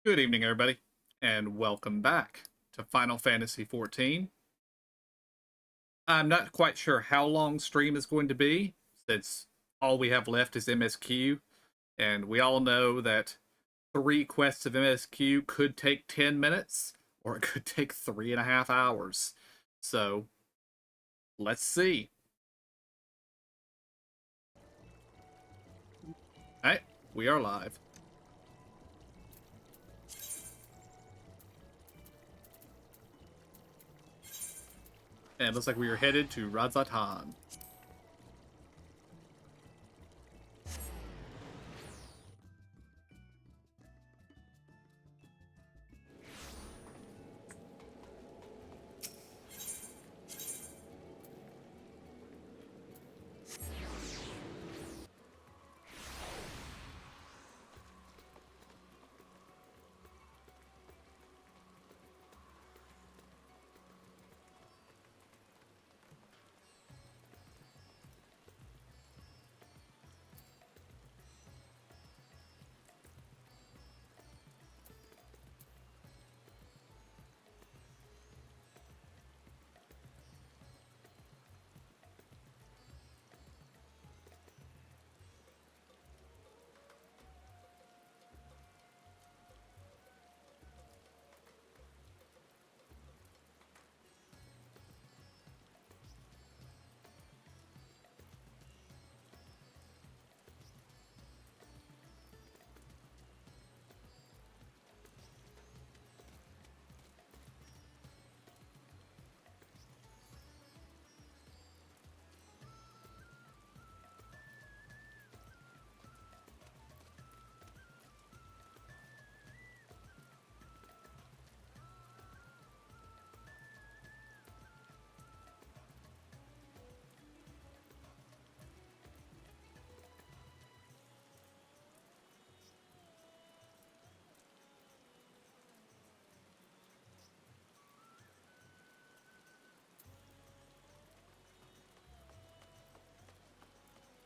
Good evening, everybody, and welcome back to Final Fantasy XIV. I'm not quite sure how long stream is going to be, since all we have left is MSQ, and we all know that 3 quests of MSQ could take 10 minutes, or it could take 3.5 hours. So, let's see. Alright, we are live. And it looks like we are headed to Razatan.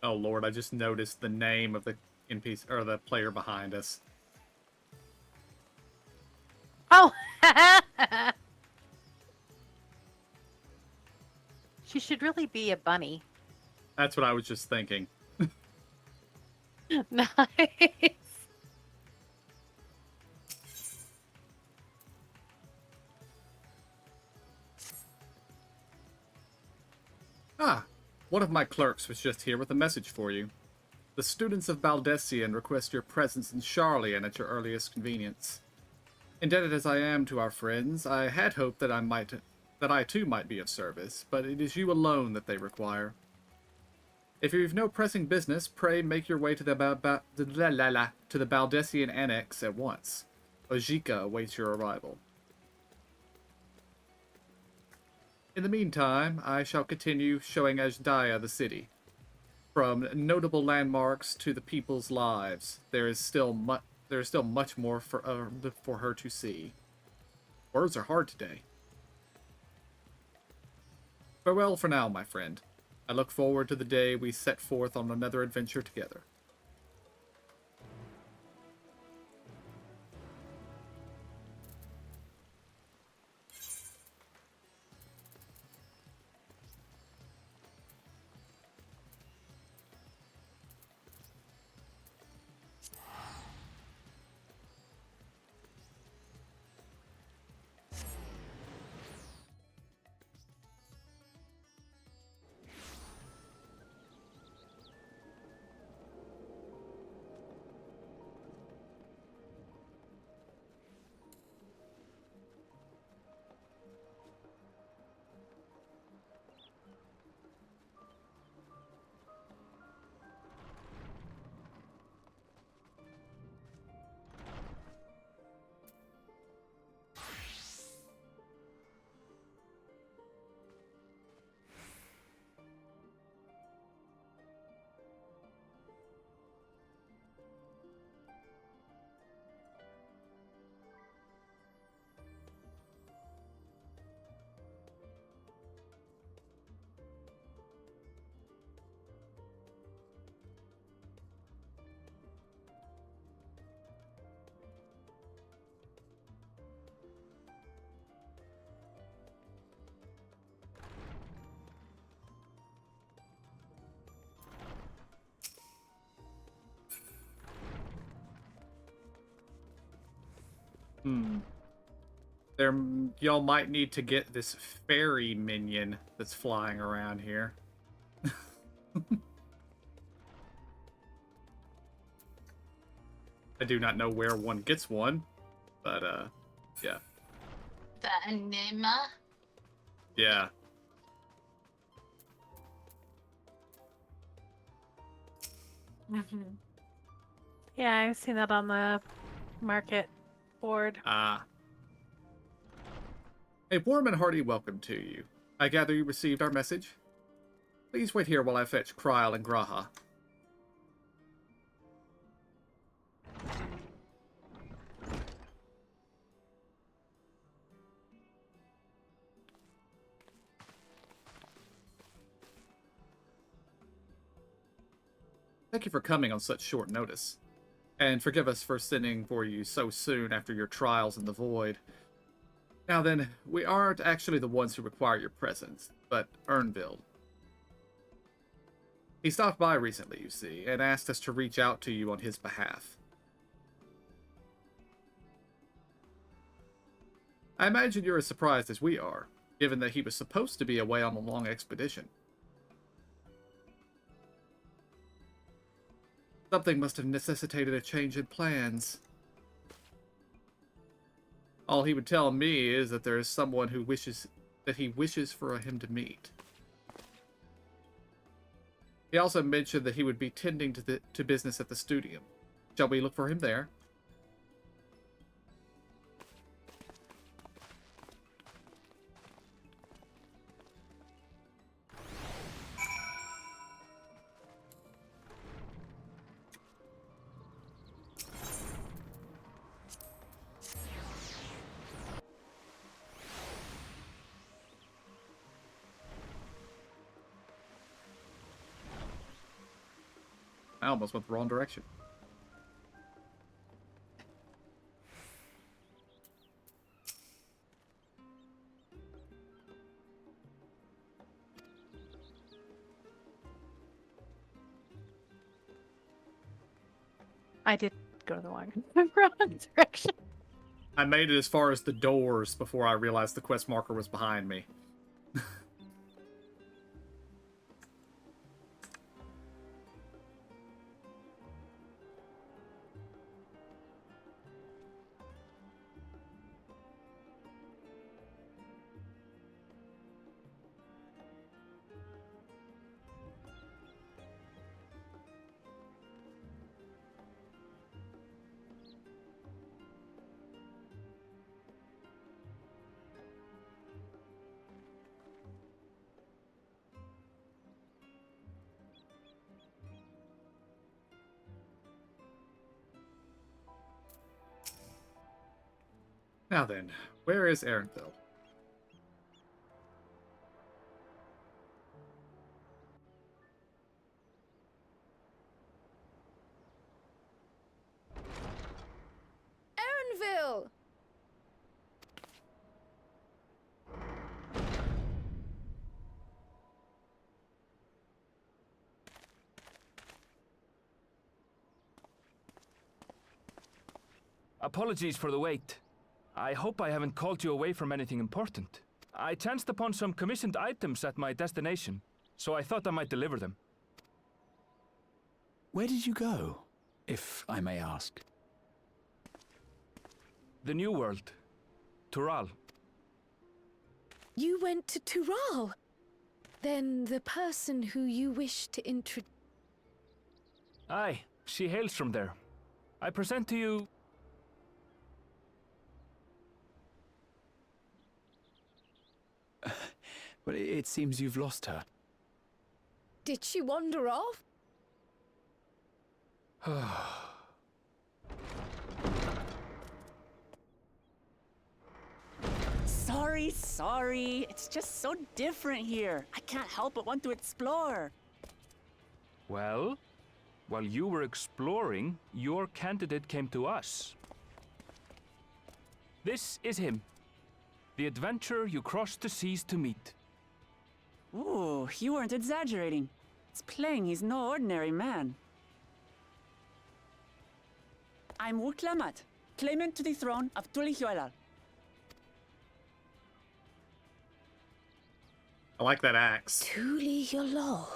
Oh lord, I just noticed the name of the NPC, or the player behind us. Oh! She should really be a bunny. That's what I was just thinking. Nice. Ah, one of my clerks was just here with a message for you. The students of Baldessian request your presence in Charlian at your earliest convenience. Indebted as I am to our friends, I had hoped that I too might be of service, but it is you alone that they require. If you've no pressing business, pray make your way to the Baldessian annex at once. Ojika awaits your arrival. In the meantime, I shall continue showing Ajdaya the city. From notable landmarks to the people's lives, there is still much more for her to see. Words are hard today. Farewell for now, my friend. I look forward to the day we set forth on another adventure together. Hmm. Y'all might need to get this fairy minion that's flying around here. I do not know where one gets one, but yeah. The enigma. Yeah. Mm-hmm. Yeah, I've seen that on the market board. A warm and hearty welcome to you. I gather you received our message. Please wait here while I fetch Kryl and Graha. Thank you for coming on such short notice. And forgive us for sending for you so soon after your trials in the void. Now then, we aren't actually the ones who require your presence, but Ernville. He stopped by recently, you see, and asked us to reach out to you on his behalf. I imagine you're as surprised as we are, given that he was supposed to be away on a long expedition. Something must have necessitated a change in plans. All he would tell me is that there is someone who he wishes for him to meet. He also mentioned that he would be tending to business at the studio. Shall we look for him there? I almost went the wrong direction. I did go the wrong direction. I made it as far as the doors before I realized the quest marker was behind me. Now then, where is Ehrenfeld? Ernville! Apologies for the wait. I hope I haven't called you away from anything important. I chanced upon some commissioned items at my destination, so I thought I might deliver them. Where did you go, if I may ask? The New World. Tural. You went to Tural? Then the person who you wish to introduce... Aye, she hails from there. I present to you... Well, it seems you've lost her. Did she wander off? Sorry. It's just so different here. I can't help but want to explore. Well, while you were exploring, your candidate came to us. This is him. The adventurer you crossed the seas to meet. Ooh, you weren't exaggerating. It's plain he's no ordinary man. I'm Wuklamat. claimant to the throne of Tulihuelal. I like that axe. Tuli Yolol.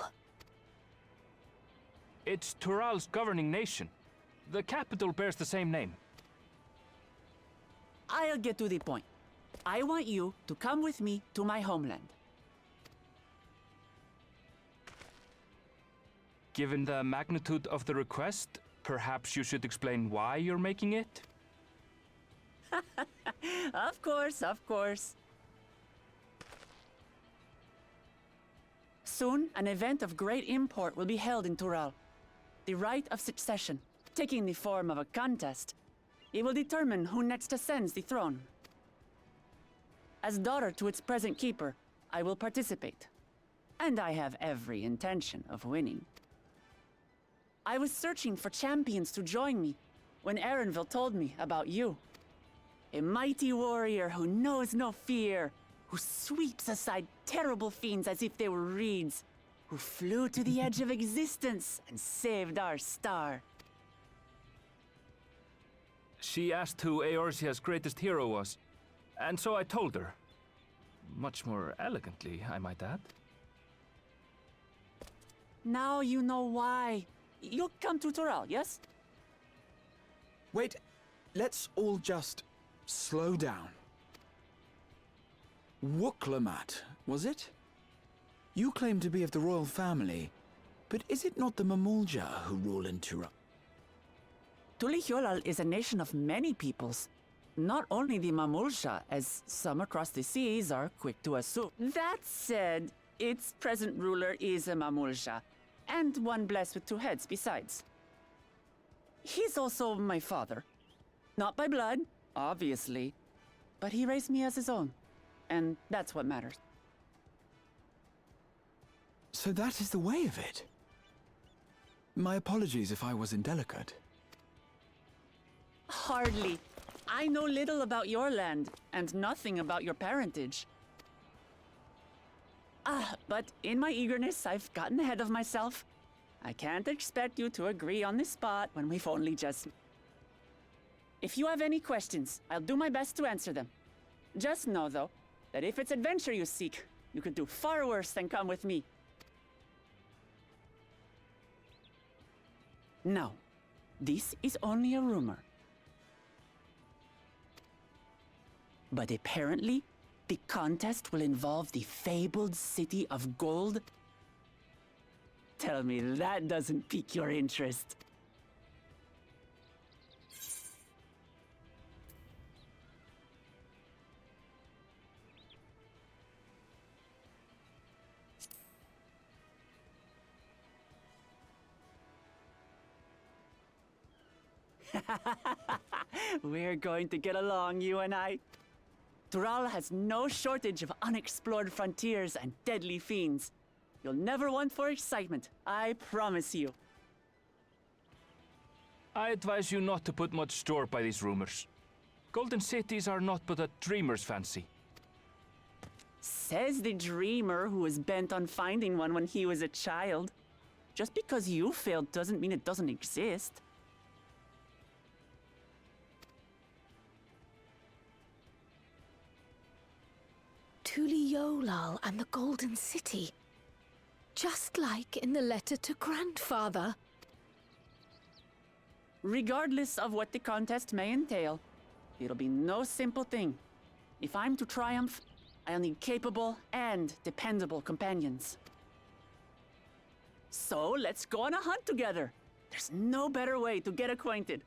It's Tural's governing nation. The capital bears the same name. I'll get to the point. I want you to come with me to my homeland. Given the magnitude of the request, perhaps you should explain why you're making it? Of course, of course. Soon, an event of great import will be held in Tural. The right of succession, taking the form of a contest. It will determine who next ascends the throne. As daughter to its present keeper, I will participate. And I have every intention of winning. I was searching for champions to join me when Erenville told me about you. A mighty warrior who knows no fear, who sweeps aside terrible fiends as if they were reeds, who flew to the edge of existence and saved our star. She asked who Eorzea's greatest hero was, and so I told her. Much more elegantly, I might add. Now you know why. You'll come to Tural, yes? Wait, let's all just slow down. Wuklamat, was it? You claim to be of the royal family, but is it not the Mamulja who rule in Tural? Tulihuelal is a nation of many peoples. Not only the Mamulsha, as some across the seas are quick to assume. That said, its present ruler is a Mamulsha, and one blessed with two heads besides. He's also my father. Not by blood, obviously, but he raised me as his own, and that's what matters. So that is the way of it. My apologies if I was indelicate. Hardly. I know little about your land, and nothing about your parentage. But in my eagerness, I've gotten ahead of myself. I can't expect you to agree on the spot when we've only just... If you have any questions, I'll do my best to answer them. Just know, though, that if it's adventure you seek, you could do far worse than come with me. Now, this is only a rumor. But apparently, the contest will involve the fabled city of gold. Tell me that doesn't pique your interest. We're going to get along, you and I. Tural has no shortage of unexplored frontiers and deadly fiends. You'll never want for excitement, I promise you. I advise you not to put much store by these rumors. Golden cities are not but a dreamer's fancy. Says the dreamer who was bent on finding one when he was a child. Just because you failed doesn't mean it doesn't exist. Tuliolal and the Golden City. Just like in the letter to Grandfather. Regardless of what the contest may entail, it'll be no simple thing. If I'm to triumph, I'll need capable and dependable companions. So let's go on a hunt together. There's no better way to get acquainted.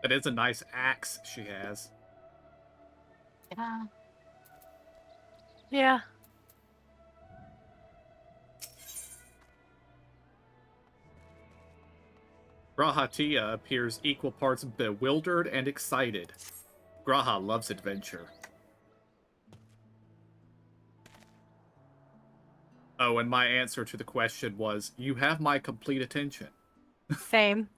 That is a nice axe she has. Yeah. Yeah. Grahatia appears equal parts bewildered and excited. Graha loves adventure. Oh, and my answer to the question was, you have my complete attention. Same.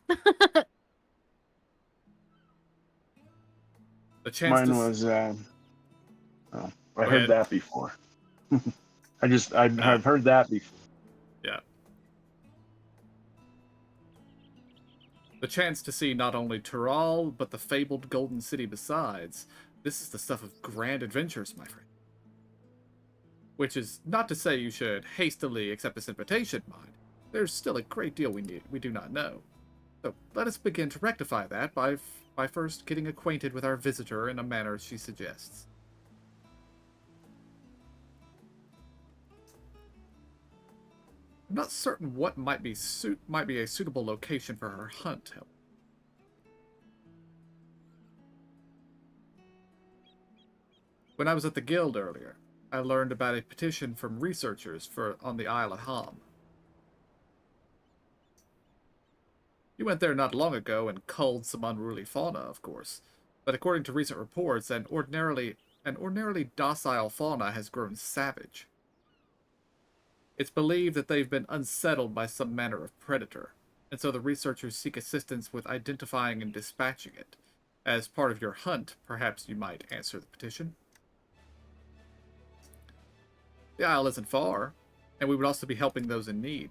The chance Mine to... was, oh, I Go heard ahead. that before. I've Uh, heard that before. yeah. The chance to see not only Tural, but the fabled Golden City besides. This is the stuff of grand adventures, my friend. Which is not to say you should hastily accept this invitation, mind. There's still a great deal we do not know. So let us begin to rectify that by first getting acquainted with our visitor in a manner she suggests. I'm not certain what might be a suitable location for her hunt, however. When I was at the guild earlier, I learned about a petition from researchers on the Isle of Ham. You went there not long ago and culled some unruly fauna, of course, but according to recent reports, an ordinarily docile fauna has grown savage. It's believed that they've been unsettled by some manner of predator, and so the researchers seek assistance with identifying and dispatching it. As part of your hunt, perhaps you might answer the petition. The isle isn't far, and we would also be helping those in need.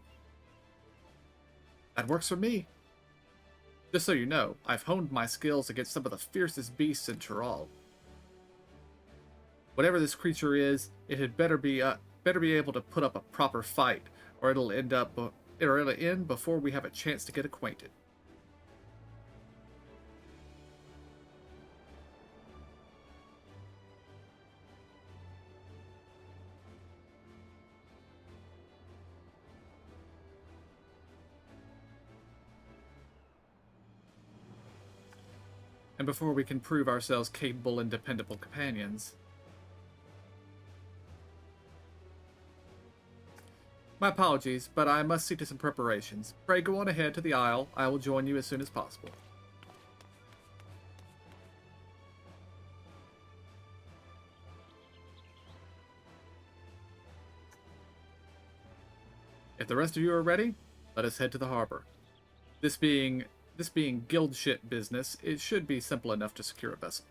That works for me. Just so you know, I've honed my skills against some of the fiercest beasts in Tural. Whatever this creature is, it had better be able to put up a proper fight, or it'll end before we have a chance to get acquainted. And before we can prove ourselves capable and dependable companions. My apologies, but I must see to some preparations. Pray go on ahead to the Isle. I will join you as soon as possible. If the rest of you are ready, let us head to the harbor. This being guild ship business, it should be simple enough to secure a vessel.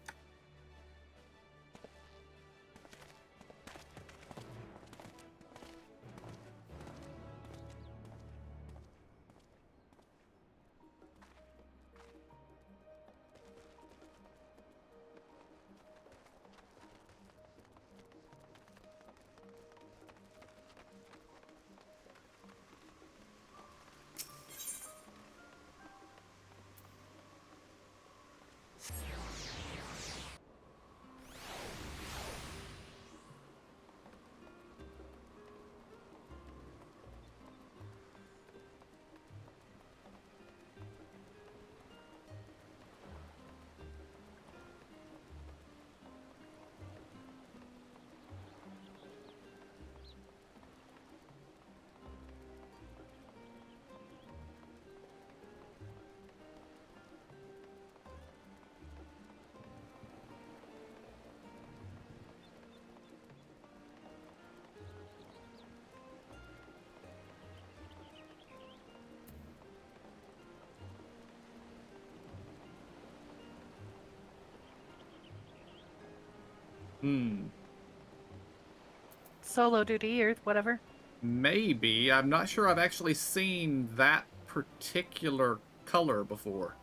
Solo duty or whatever. Maybe. I'm not sure I've actually seen that particular color before.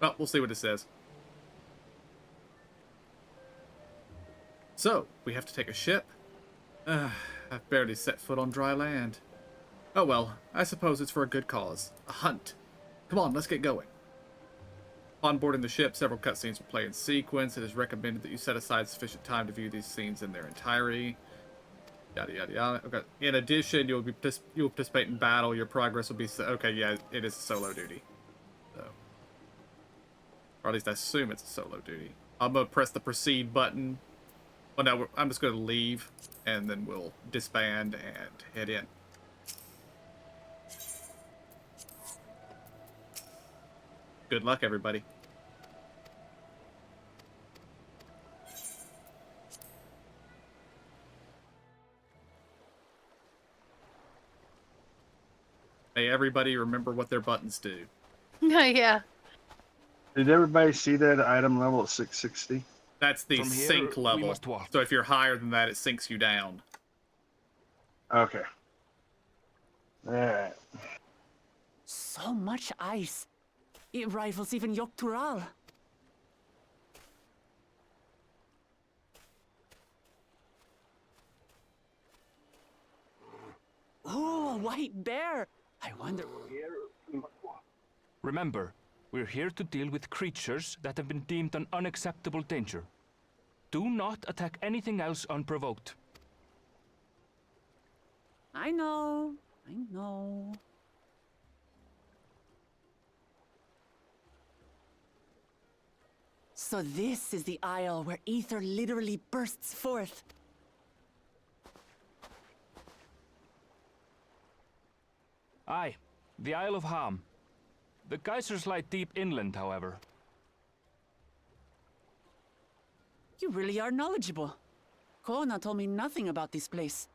Well, we'll see what it says. So, we have to take a ship? I've barely set foot on dry land. Oh well, I suppose it's for a good cause. A hunt. Come on, let's get going. On boarding the ship, several cutscenes will play in sequence. It is recommended that you set aside sufficient time to view these scenes in their entirety. Yada yada yada. Okay. In addition, you'll participate in battle. Your progress will be okay. Yeah, it is a solo duty. So, or at least I assume it's a solo duty. I'm gonna press the proceed button. Well, no, I'm just gonna leave, and then we'll disband and head in. Good luck, everybody. May everybody remember what their buttons do. Yeah. Did everybody see that item level at 660? That's the From here, sync we level. must walk. So if you're higher than that, it sinks you down. Okay. Alright. So much ice. It rivals even Yogg-Tural. Oh, a white bear! I wonder... Remember, we're here to deal with creatures that have been deemed an unacceptable danger. Do not attack anything else unprovoked. I know. I know. So this is the isle where ether literally bursts forth. Aye, the Isle of Ham. The geysers lie deep inland, however. You really are knowledgeable. Kona told me nothing about this place.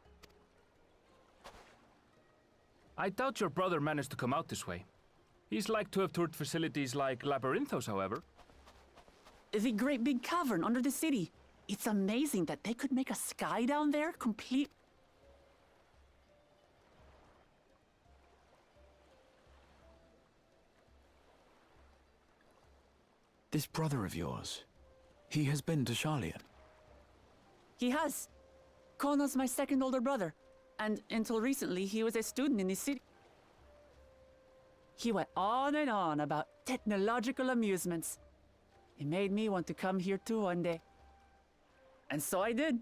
I doubt your brother managed to come out this way. He's like to have toured facilities like Labyrinthos, however. The great big cavern under the city. It's amazing that they could make a sky down there complete. This brother of yours, he has been to Sharlayan. He has. Kona's my second older brother, and until recently he was a student in this city. He went on and on about technological amusements. It made me want to come here too one day. And so I did.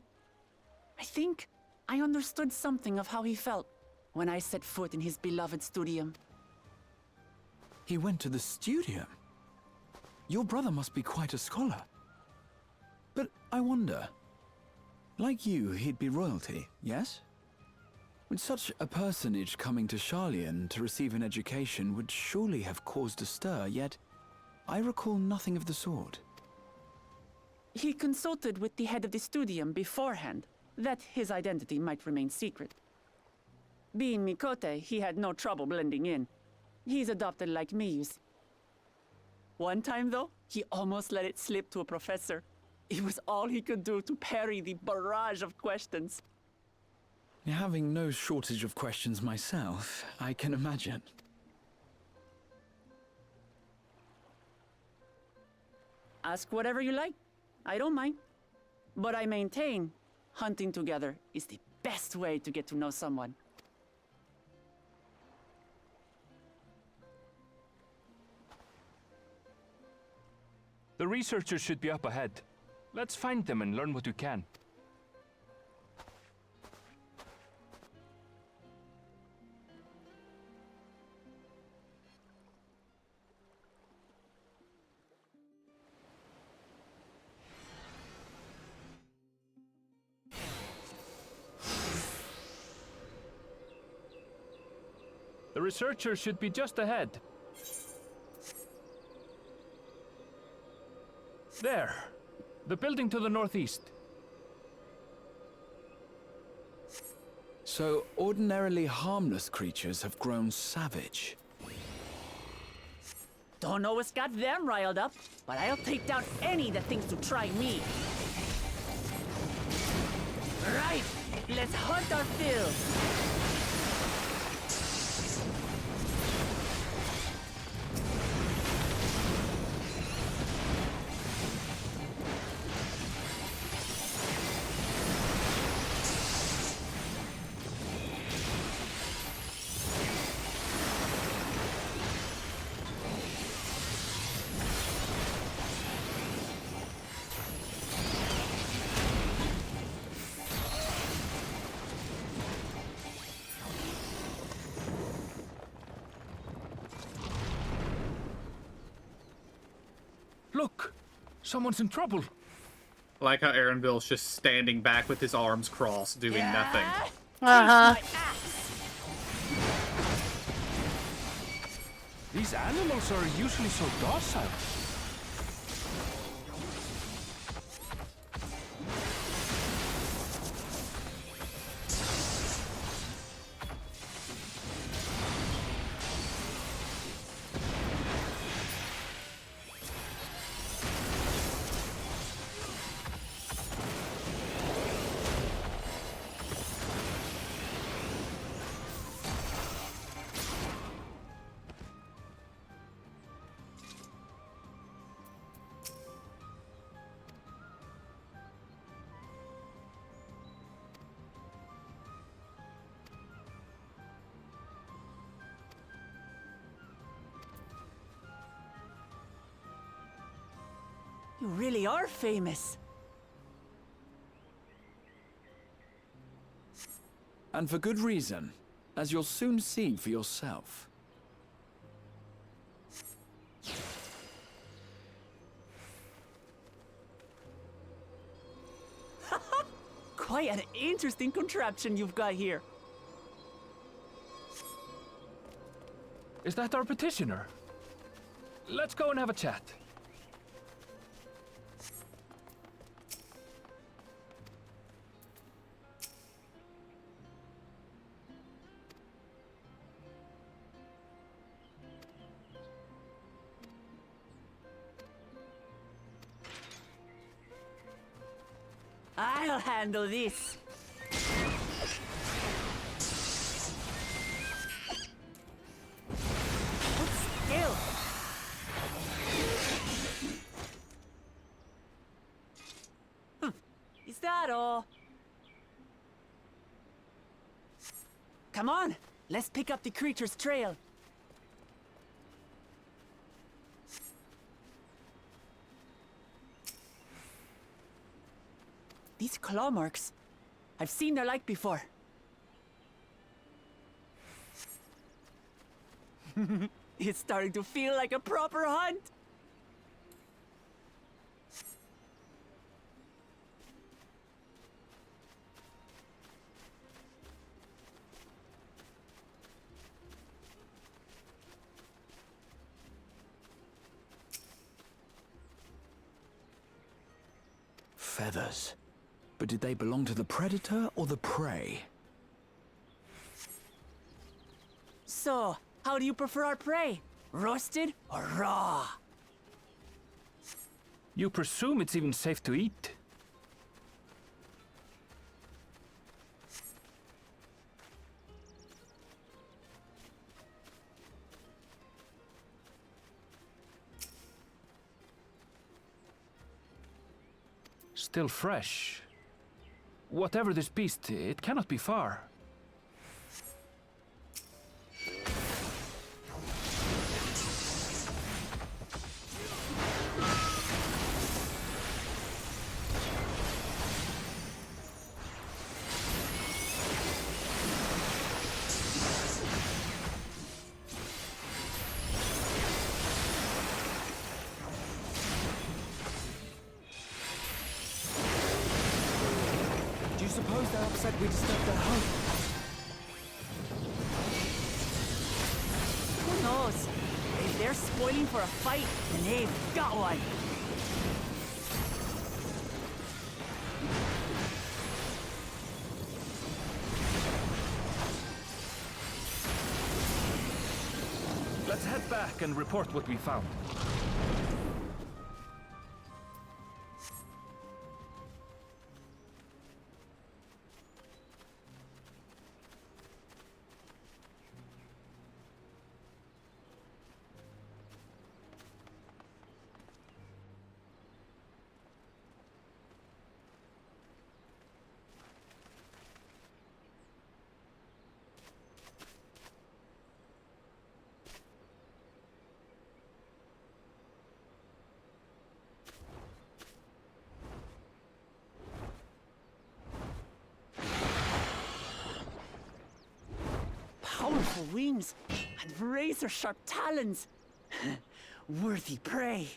I think I understood something of how he felt when I set foot in his beloved studium. He went to the studium? Your brother must be quite a scholar. But I wonder, like you, he'd be royalty, yes? With such a personage coming to Sharlayan to receive an education would surely have caused a stir, yet I recall nothing of the sort. He consulted with the head of the studium beforehand, that his identity might remain secret. Being Mikote, he had no trouble blending in. He's adopted like me, you see. One time, though, he almost let it slip to a professor. It was all he could do to parry the barrage of questions. Having no shortage of questions myself, I can imagine. Ask whatever you like. I don't mind. But I maintain hunting together is the best way to get to know someone. The researchers should be up ahead. Let's find them and learn what we can. The researchers should be just ahead. There. The building to the northeast. So, ordinarily harmless creatures have grown savage. Don't know what's got them riled up, but I'll take down any that thinks to try me. Right, let's hunt our fill. Someone's in trouble. I like how Aaronville's just standing back with his arms crossed, doing nothing. Uh-huh. These animals are usually so docile. You really are famous. And for good reason, as you'll soon see for yourself. Quite an interesting contraption you've got here. Is that our petitioner? Let's go and have a chat. I'll handle this. Hold still. Is that all? Come on, let's pick up the creature's trail. These claw marks, I've seen their like before. It's starting to feel like a proper hunt. Feathers. But did they belong to the predator or the prey? So, how do you prefer our prey? Roasted or raw? You presume it's even safe to eat? Still fresh. Whatever this beast, it cannot be far. Do you suppose they're upset we disturbed their home? Who knows? If they're spoiling for a fight, then they've got one. Let's head back and report what we found. Powerful wings and razor-sharp talons. Worthy prey.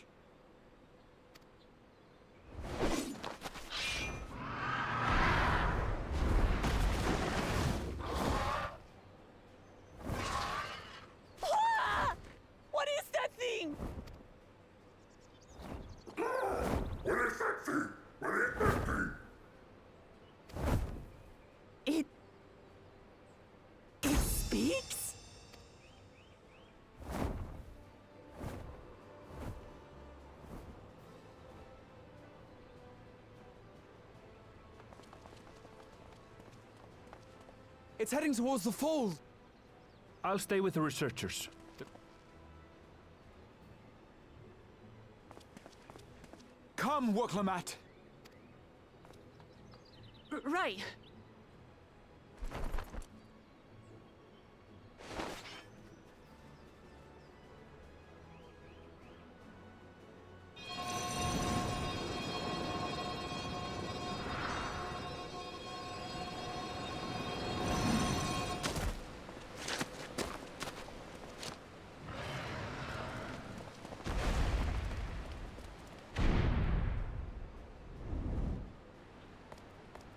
It's heading towards the falls. I'll stay with the researchers. Come, Woklamat. Right.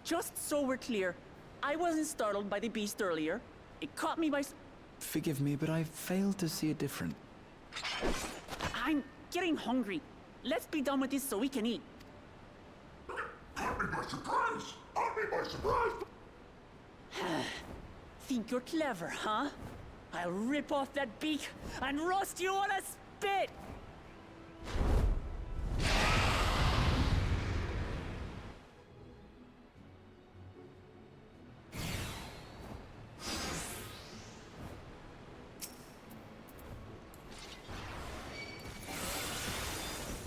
Just so we're clear, I wasn't startled by the beast earlier. It caught me by... Forgive me, but I failed to see it different. I'm getting hungry. Let's be done with this so we can eat. Caught me by surprise! Caught me by surprise! Think you're clever, huh? I'll rip off that beak and roast you on a spit!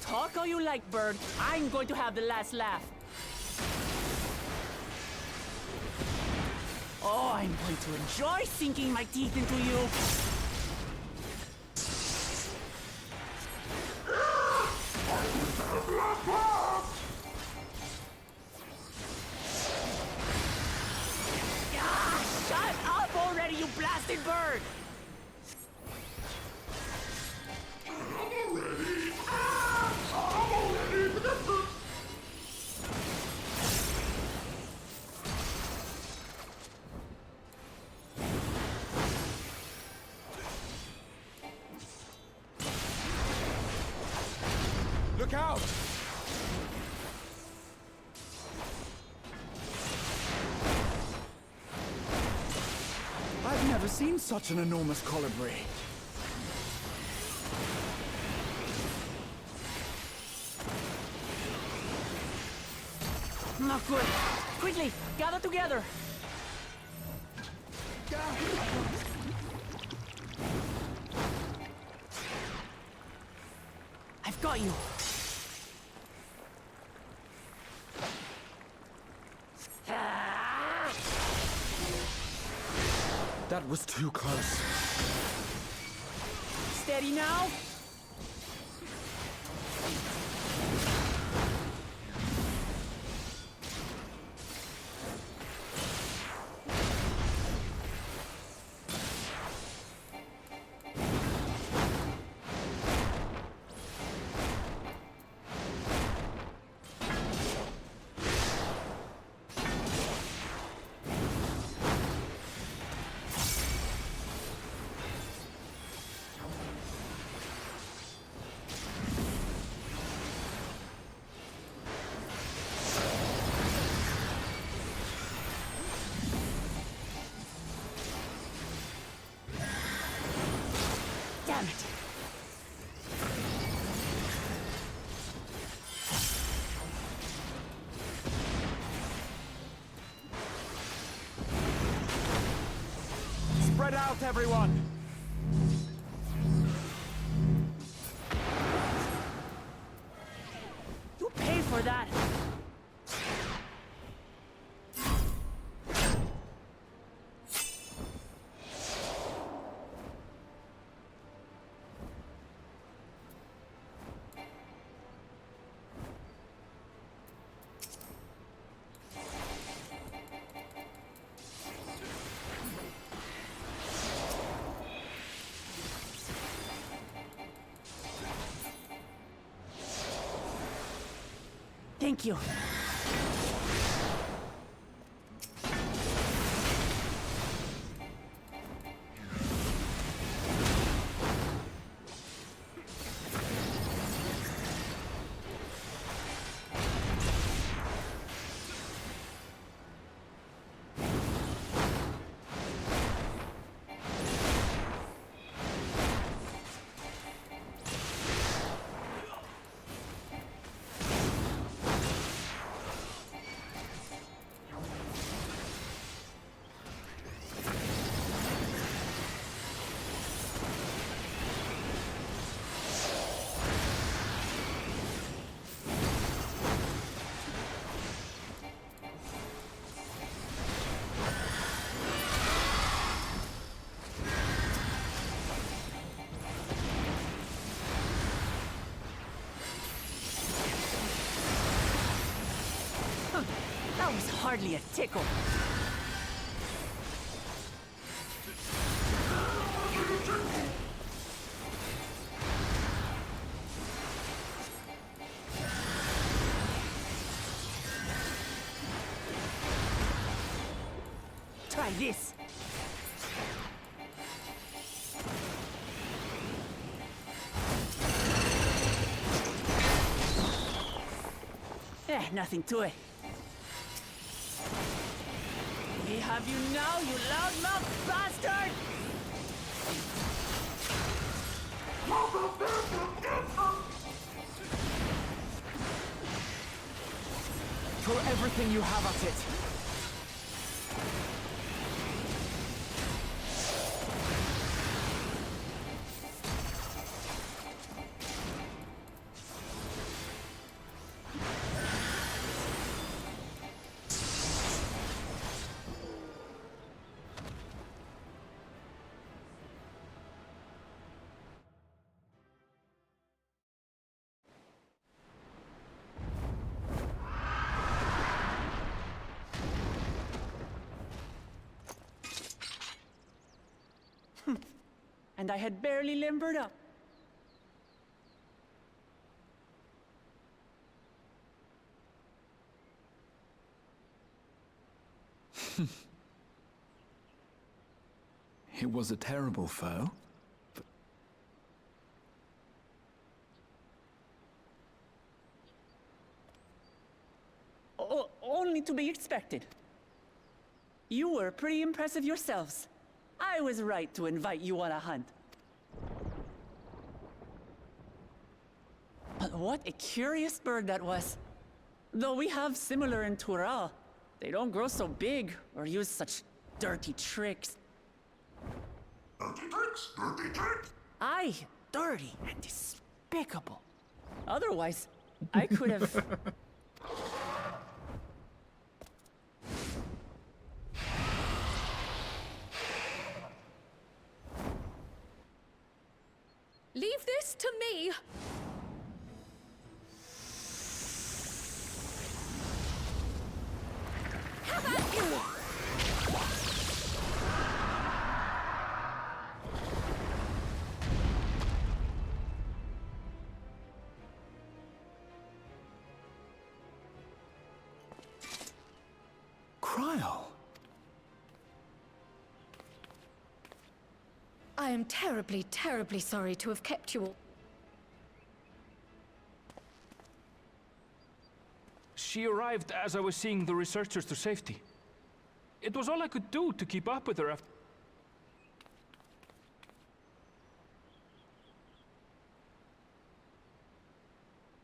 Talk all you like, bird. I'm going to have the last laugh. Oh, I'm going to enjoy sinking my teeth into you. Ah, shut up already, you blasted bird! Look out! I've never seen such an enormous colibri. Not good. Quickly, gather together. I've got you. That was too close. Steady now. Damn it. Spread out, everyone! You pay for that. Thank you. hardly a tickle. Try this. Nothing to it. We have you now, you loudmouth bastard! Throw everything you have at it. And I had barely limbered up. It was a terrible foe. Only to be expected. You were pretty impressive yourselves. I was right to invite you on a hunt. But what a curious bird that was. Though we have similar in Tural, they don't grow so big or use such dirty tricks. Dirty tricks, dirty tricks. Aye, dirty and despicable. Otherwise, I could have... Leave this to me! Have at you! Cryle. I am terribly, terribly sorry to have kept you all. She arrived as I was seeing the researchers to safety. It was all I could do to keep up with her after...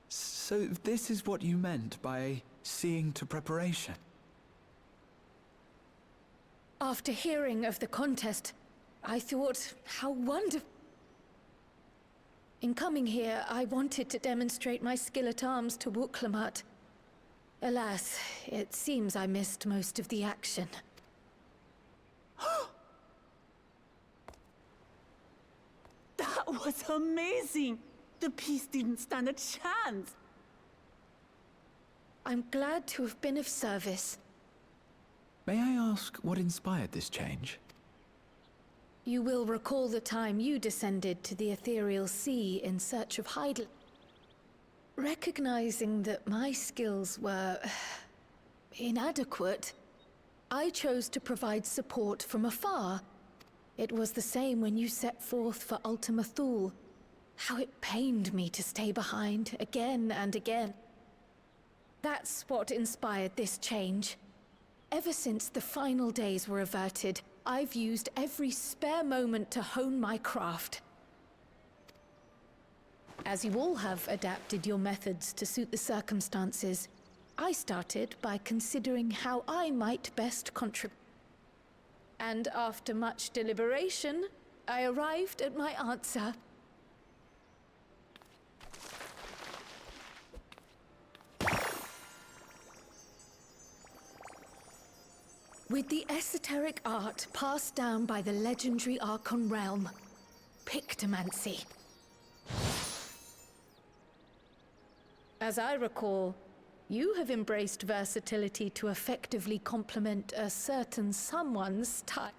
So this is what you meant by seeing to preparation? After hearing of the contest, I thought how wonderful. In coming here, I wanted to demonstrate my skill at arms to Wuklamut. Alas, it seems I missed most of the action. That was amazing! The piece didn't stand a chance! I'm glad to have been of service. May I ask what inspired this change? You will recall the time you descended to the ethereal sea in search of Heidel. Recognizing that my skills were... inadequate, I chose to provide support from afar. It was the same when you set forth for Ultima Thule. How it pained me to stay behind, again and again. That's what inspired this change. Ever since the final days were averted, I've used every spare moment to hone my craft. As you all have adapted your methods to suit the circumstances, I started by considering how I might best contribute. And after much deliberation, I arrived at my answer. With the esoteric art passed down by the legendary Archon realm, Pictomancy. As I recall, You have embraced versatility to effectively complement a certain someone's type.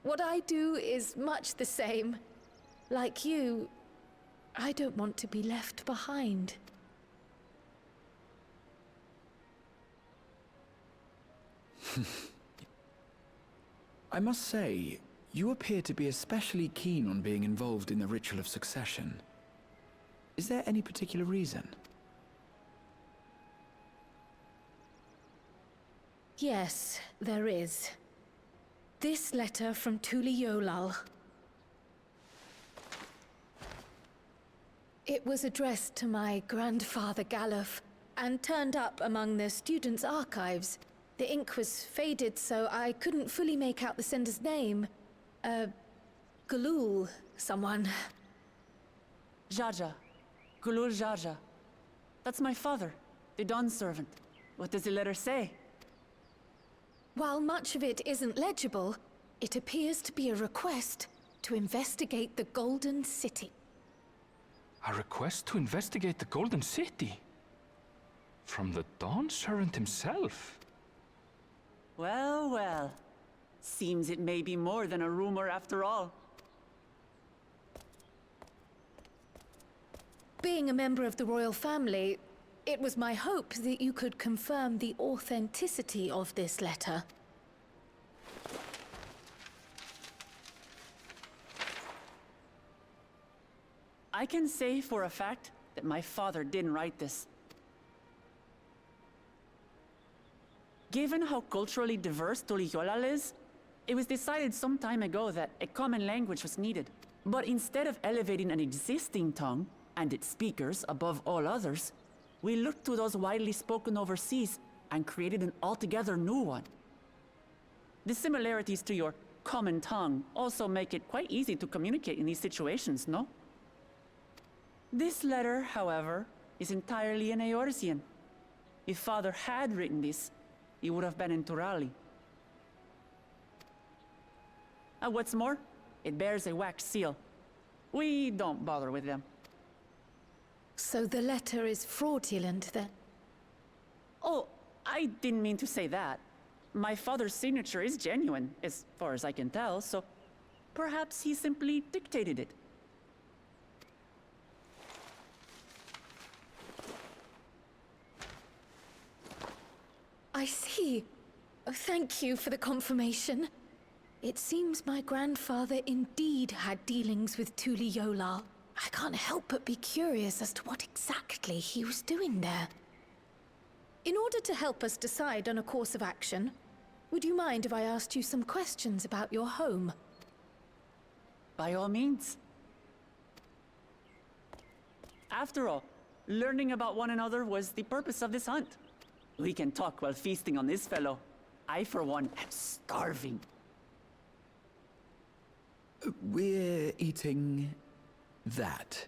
What I do is much the same. Like you, I don't want to be left behind. I must say, you appear to be especially keen on being involved in the ritual of succession. Is there any particular reason? Yes, there is. This letter from Tuli Yolal. It was addressed to my grandfather Galuf, and turned up among the students' archives. The ink was faded, so I couldn't fully make out the sender's name. Galul, someone. Jaja. Gulul Jaja. That's my father, the Dawn servant. What does the letter say? While much of it isn't legible, it appears to be a request to investigate the Golden City. A request to investigate the Golden City? From the Dawn servant himself? Well, well. Seems it may be more than a rumor after all. Being a member of the royal family, it was my hope that you could confirm the authenticity of this letter. I can say for a fact that my father didn't write this. Given how culturally diverse Toliyolal is, it was decided some time ago that a common language was needed. But instead of elevating an existing tongue and its speakers above all others, we looked to those widely spoken overseas and created an altogether new one. The similarities to your common tongue also make it quite easy to communicate in these situations, no? This letter, however, is entirely in Eorzean. If Father had written this, he would have been in Turali. And what's more, it bears a wax seal. We don't bother with them. So the letter is fraudulent, then? Oh, I didn't mean to say that. My father's signature is genuine, as far as I can tell, so perhaps he simply dictated it. I see. Oh, thank you for the confirmation. It seems my grandfather indeed had dealings with Tuli Yolal. I can't help but be curious as to what exactly he was doing there. In order to help us decide on a course of action, would you mind if I asked you some questions about your home? By all means. After all, learning about one another was the purpose of this hunt. We can talk while feasting on this fellow. I, for one, am starving. We're eating that.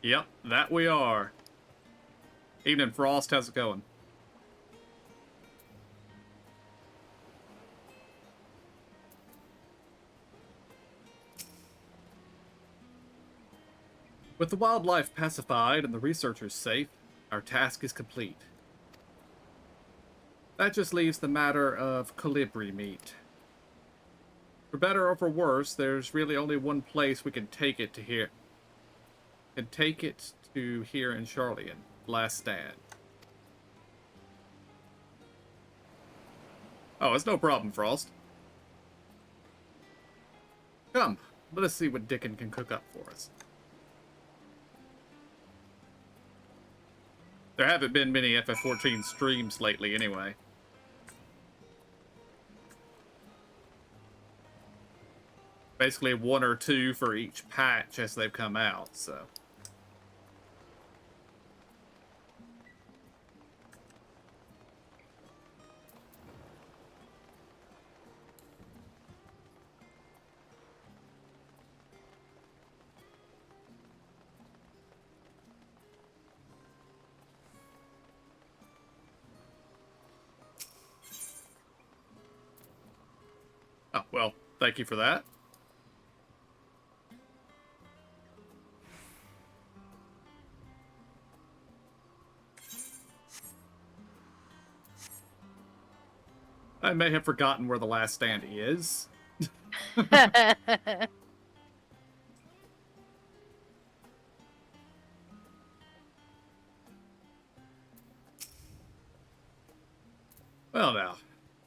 Yep, that we are. Evening, Frost. How's it going? With the wildlife pacified and the researchers safe, our task is complete. That just leaves the matter of colibri meat. For better or for worse, there's really only one place we can take it to here. Here in Charlian. Last stand. Oh, it's no problem, Frost. Come, let us see what Dickon can cook up for us. There haven't been many FF14 streams lately anyway. Basically 1 or 2 for each patch as they've come out, so. Oh, well, thank you for that. I may have forgotten where the last stand is. Well now,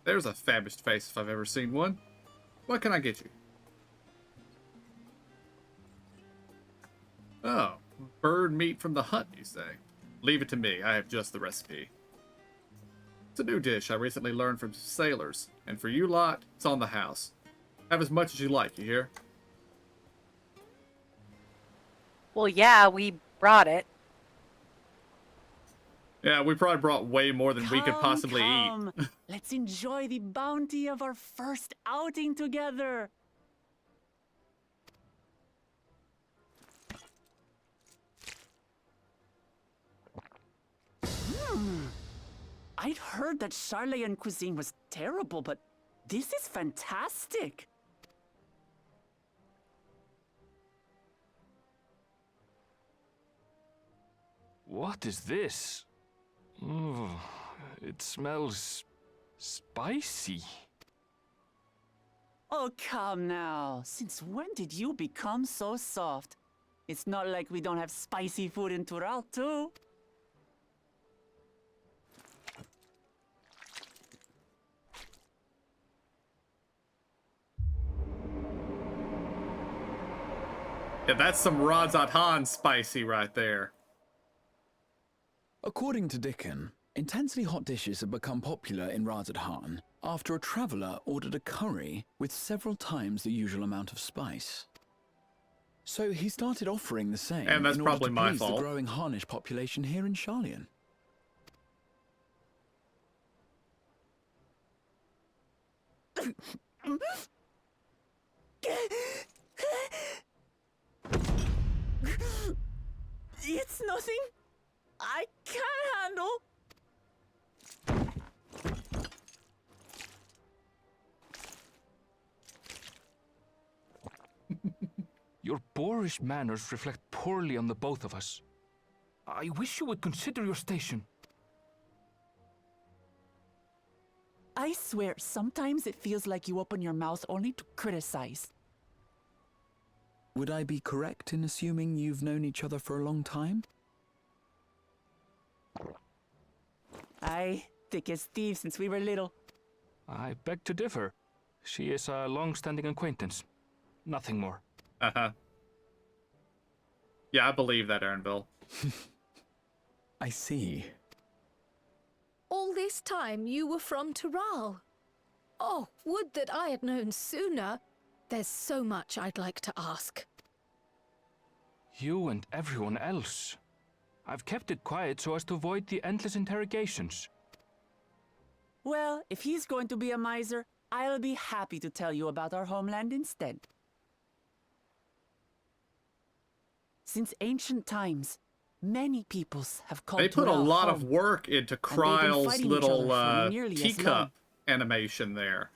there's a famished face if I've ever seen one. What can I get you? Oh, bird meat from the hunt, you say? Leave it to me, I have just the recipe. It's a new dish I recently learned from sailors, and for you lot, it's on the house. Have as much as you like, you hear? Well, yeah, we brought it. Yeah, we probably brought way more than we could possibly come. eat. Let's enjoy the bounty of our first outing together. I'd heard that Charlayan cuisine was terrible, but this is fantastic. What is this? Oh, it smells spicy. Oh, come now. Since when did you become so soft? It's not like we don't have spicy food in Tural, too. Yeah, that's some Radzat Han spicy right there. According to Dickon, intensely hot dishes have become popular in Radzat after a traveller ordered a curry with several times the usual amount of spice. So he started offering the same And that's in order probably to my please fault. the growing Harnish population here in Charlian. It's nothing I can't handle. Your boorish manners reflect poorly on the both of us. I wish you would consider your station. I swear, sometimes it feels like you open your mouth only to criticize. Would I be correct in assuming you've known each other for a long time? Aye, thick as thieves since we were little. I beg to differ. She is a long-standing acquaintance. Nothing more. Uh-huh. Yeah, I believe that, Aaronville. I see. All this time you were from Tural. Oh, would that I had known sooner. There's so much I'd like to ask. You and everyone else. I've kept it quiet so as to avoid the endless interrogations. Well, if he's going to be a miser, I'll be happy to tell you about our homeland instead. Since ancient times, many peoples have called They put a Tural lot of home. work into been Kryle's fighting each little other for nearly as long. teacup animation there.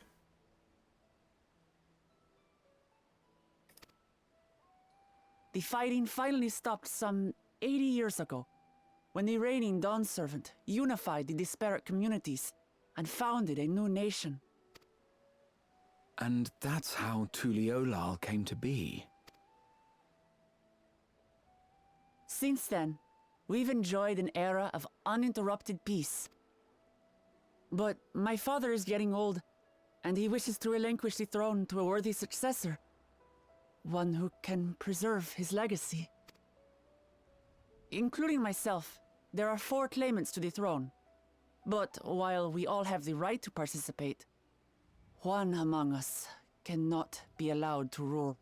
The fighting finally stopped some 80 years ago, when the reigning Dawn Servant unified the disparate communities and founded a new nation. And that's how Tuliolal came to be. Since then, we've enjoyed an era of uninterrupted peace. But my father is getting old, and he wishes to relinquish the throne to a worthy successor. One who can preserve his legacy. Including myself, there are 4 claimants to the throne. But while we all have the right to participate, one among us cannot be allowed to rule.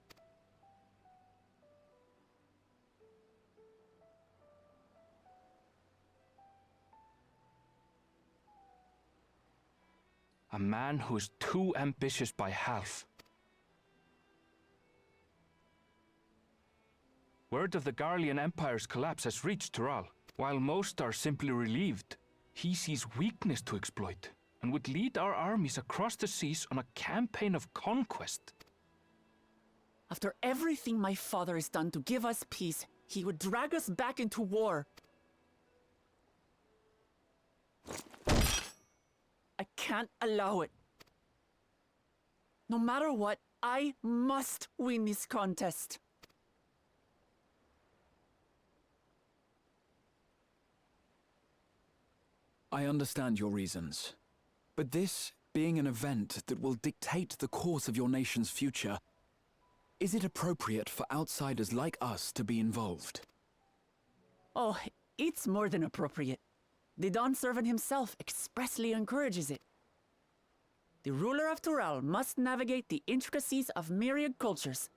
A man who is too ambitious by half. Word of the Garlean Empire's collapse has reached Tural. While most are simply relieved, he sees weakness to exploit and would lead our armies across the seas on a campaign of conquest. After everything my father has done to give us peace, he would drag us back into war. I can't allow it. No matter what, I must win this contest. I understand your reasons. But this being an event that will dictate the course of your nation's future, is it appropriate for outsiders like us to be involved? Oh, it's more than appropriate. The Dawn Servant himself expressly encourages it. The ruler of Tural must navigate the intricacies of myriad cultures,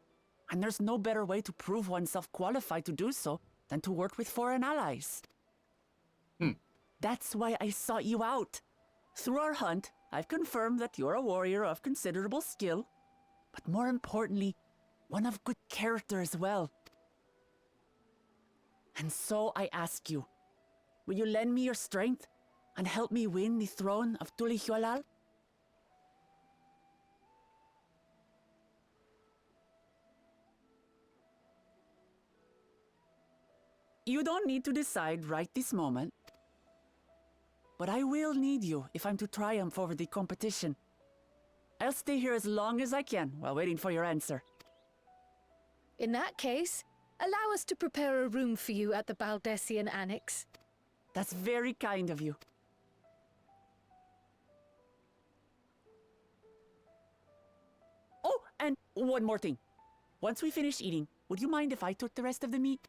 and there's no better way to prove oneself qualified to do so than to work with foreign allies. That's why I sought you out. Through our hunt, I've confirmed that you're a warrior of considerable skill, but more importantly, one of good character as well. And so I ask you, will you lend me your strength and help me win the throne of Tulihualal? You don't need to decide right this moment. But I will need you if I'm to triumph over the competition. I'll stay here as long as I can while waiting for your answer. In that case, allow us to prepare a room for you at the Baldessian Annex. That's very kind of you. Oh, and one more thing. Once we finish eating, would you mind if I took the rest of the meat?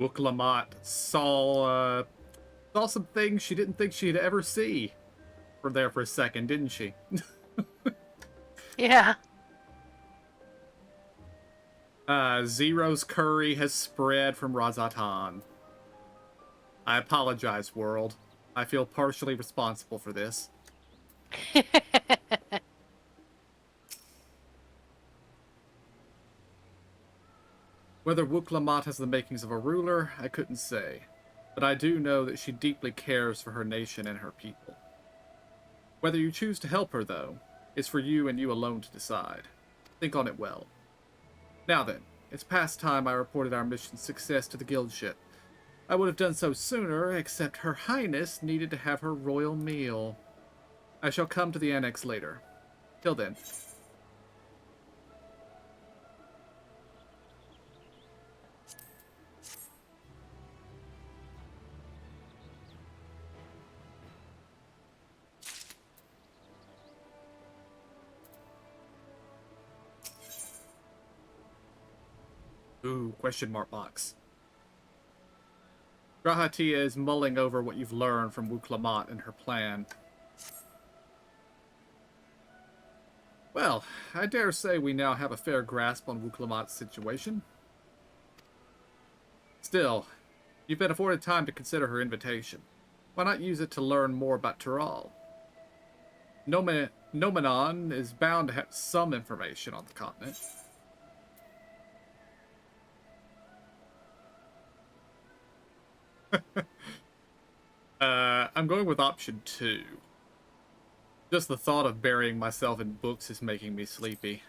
Wuk-Lamat saw some things she didn't think she'd ever see for there for a second, didn't she? Yeah. Zero's curry has spread from Razatan. I apologize, world. I feel partially responsible for this. Whether Wuk-Lamat has the makings of a ruler, I couldn't say. But I do know that she deeply cares for her nation and her people. Whether you choose to help her, though, is for you and you alone to decide. Think on it well. Now then, it's past time I reported our mission's success to the guild ship. I would have done so sooner, except Her Highness needed to have her royal meal. I shall come to the annex later. Till then. Ooh, question mark box. Grahatia is mulling over what you've learned from Wuk-Lamat and her plan. Well, I dare say we now have a fair grasp on Wuk-Lamat's situation. Still, you've been afforded time to consider her invitation. Why not use it to learn more about Tural? Nomenon is bound to have some information on the continent. I'm going with option 2. Just the thought of burying myself in books is making me sleepy.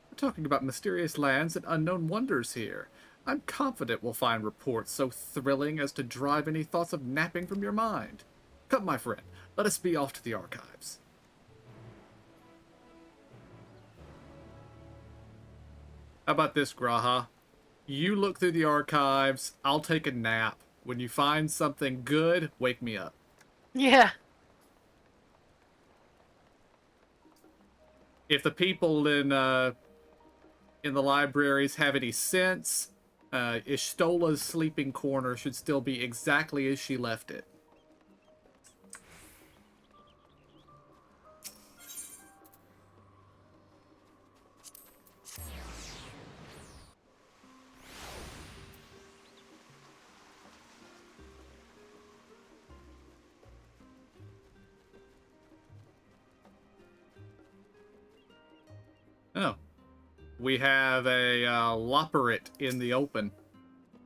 We're talking about mysterious lands and unknown wonders here. I'm confident we'll find reports so thrilling as to drive any thoughts of napping from your mind. Come, my friend, let us be off to the archives. How about this, Graha? You look through the archives, I'll take a nap. When you find something good, wake me up. Yeah. If the people in the libraries have any sense, Ishtola's sleeping corner should still be exactly as she left it. Oh. We have a Loperit in the open.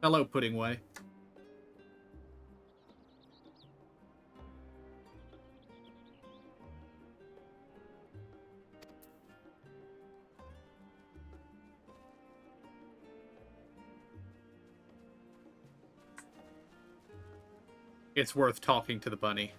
Hello, Puddingway. It's worth talking to the bunny.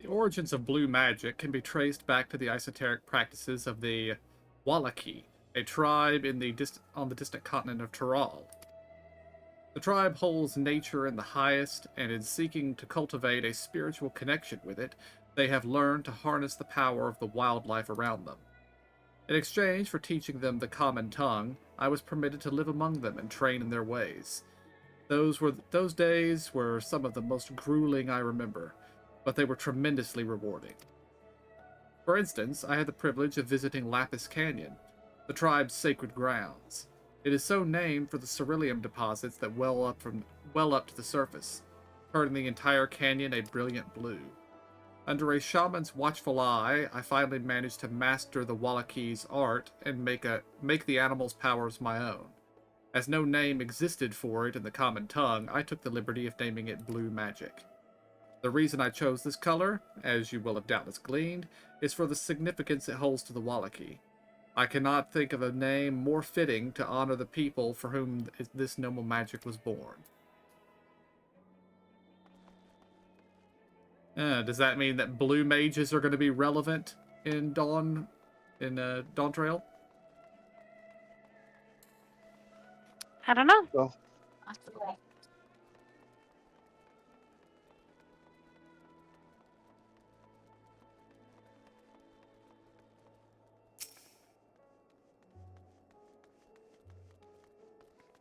The origins of blue magic can be traced back to the esoteric practices of the Wallaki, a tribe on the distant continent of Tural. The tribe holds nature in the highest, and in seeking to cultivate a spiritual connection with it, they have learned to harness the power of the wildlife around them. In exchange for teaching them the common tongue, I was permitted to live among them and train in their ways. Those days were some of the most grueling I remember, but they were tremendously rewarding. For instance, I had the privilege of visiting Lapis Canyon, the tribe's sacred grounds. It is so named for the ceruleum deposits that well up to the surface, turning the entire canyon a brilliant blue. Under a shaman's watchful eye, I finally managed to master the Wallachi's art and make the animal's powers my own. As no name existed for it in the common tongue, I took the liberty of naming it Blue Magic. The reason I chose this color, as you will have doubtless gleaned, is for the significance it holds to the Wallachi. I cannot think of a name more fitting to honor the people for whom this noble magic was born. Does that mean that blue mages are going to be relevant in Dawn Trail? I don't know. Well, Possibly.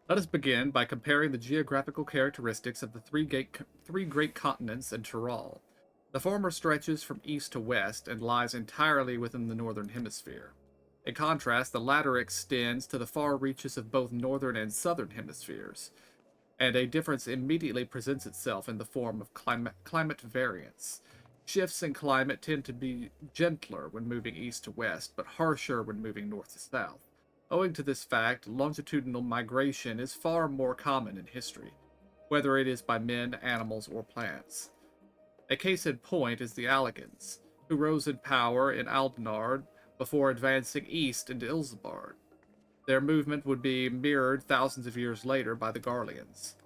Let us begin by comparing the geographical characteristics of the three great continents in Tyrol. The former stretches from east to west and lies entirely within the northern hemisphere. In contrast, the latter extends to the far reaches of both northern and southern hemispheres, and a difference immediately presents itself in the form of climate variance. Shifts in climate tend to be gentler when moving east to west, but harsher when moving north to south. Owing to this fact, longitudinal migration is far more common in history, whether it is by men, animals, or plants. A case in point is the Allegans, who rose in power in Aldenard before advancing east into Ilsebard. Their movement would be mirrored thousands of years later by the Garleans.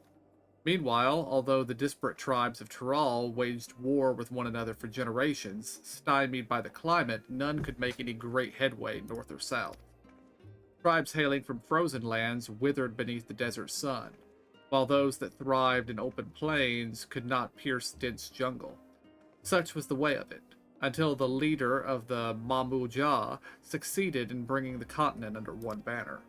Meanwhile, although the disparate tribes of Tyrol waged war with one another for generations, stymied by the climate, none could make any great headway north or south. Tribes hailing from frozen lands withered beneath the desert sun, while those that thrived in open plains could not pierce dense jungle. Such was the way of it, until the leader of the Mamuja succeeded in bringing the continent under one banner.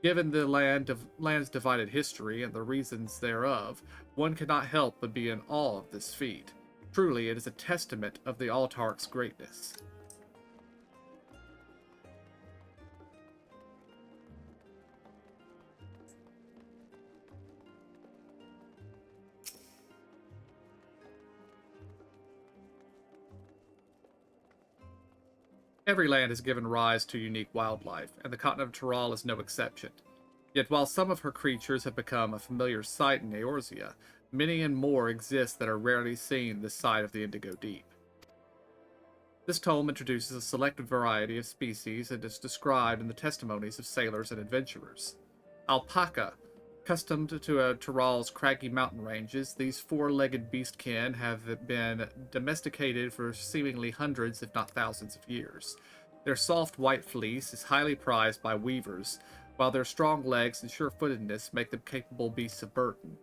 Given the land's divided history and the reasons thereof, one cannot help but be in awe of this feat. Truly, it is a testament of the Autarch's greatness. Every land has given rise to unique wildlife, and the continent of Tyrol is no exception. Yet while some of her creatures have become a familiar sight in Eorzea, many and more exist that are rarely seen this side of the Indigo Deep. This tome introduces a selected variety of species and is described in the testimonies of sailors and adventurers. Alpaca. Accustomed to Tyrol's craggy mountain ranges, these four-legged beastkin have been domesticated for seemingly hundreds, if not thousands of years. Their soft white fleece is highly prized by weavers, while their strong legs and sure-footedness make them capable beasts of burden.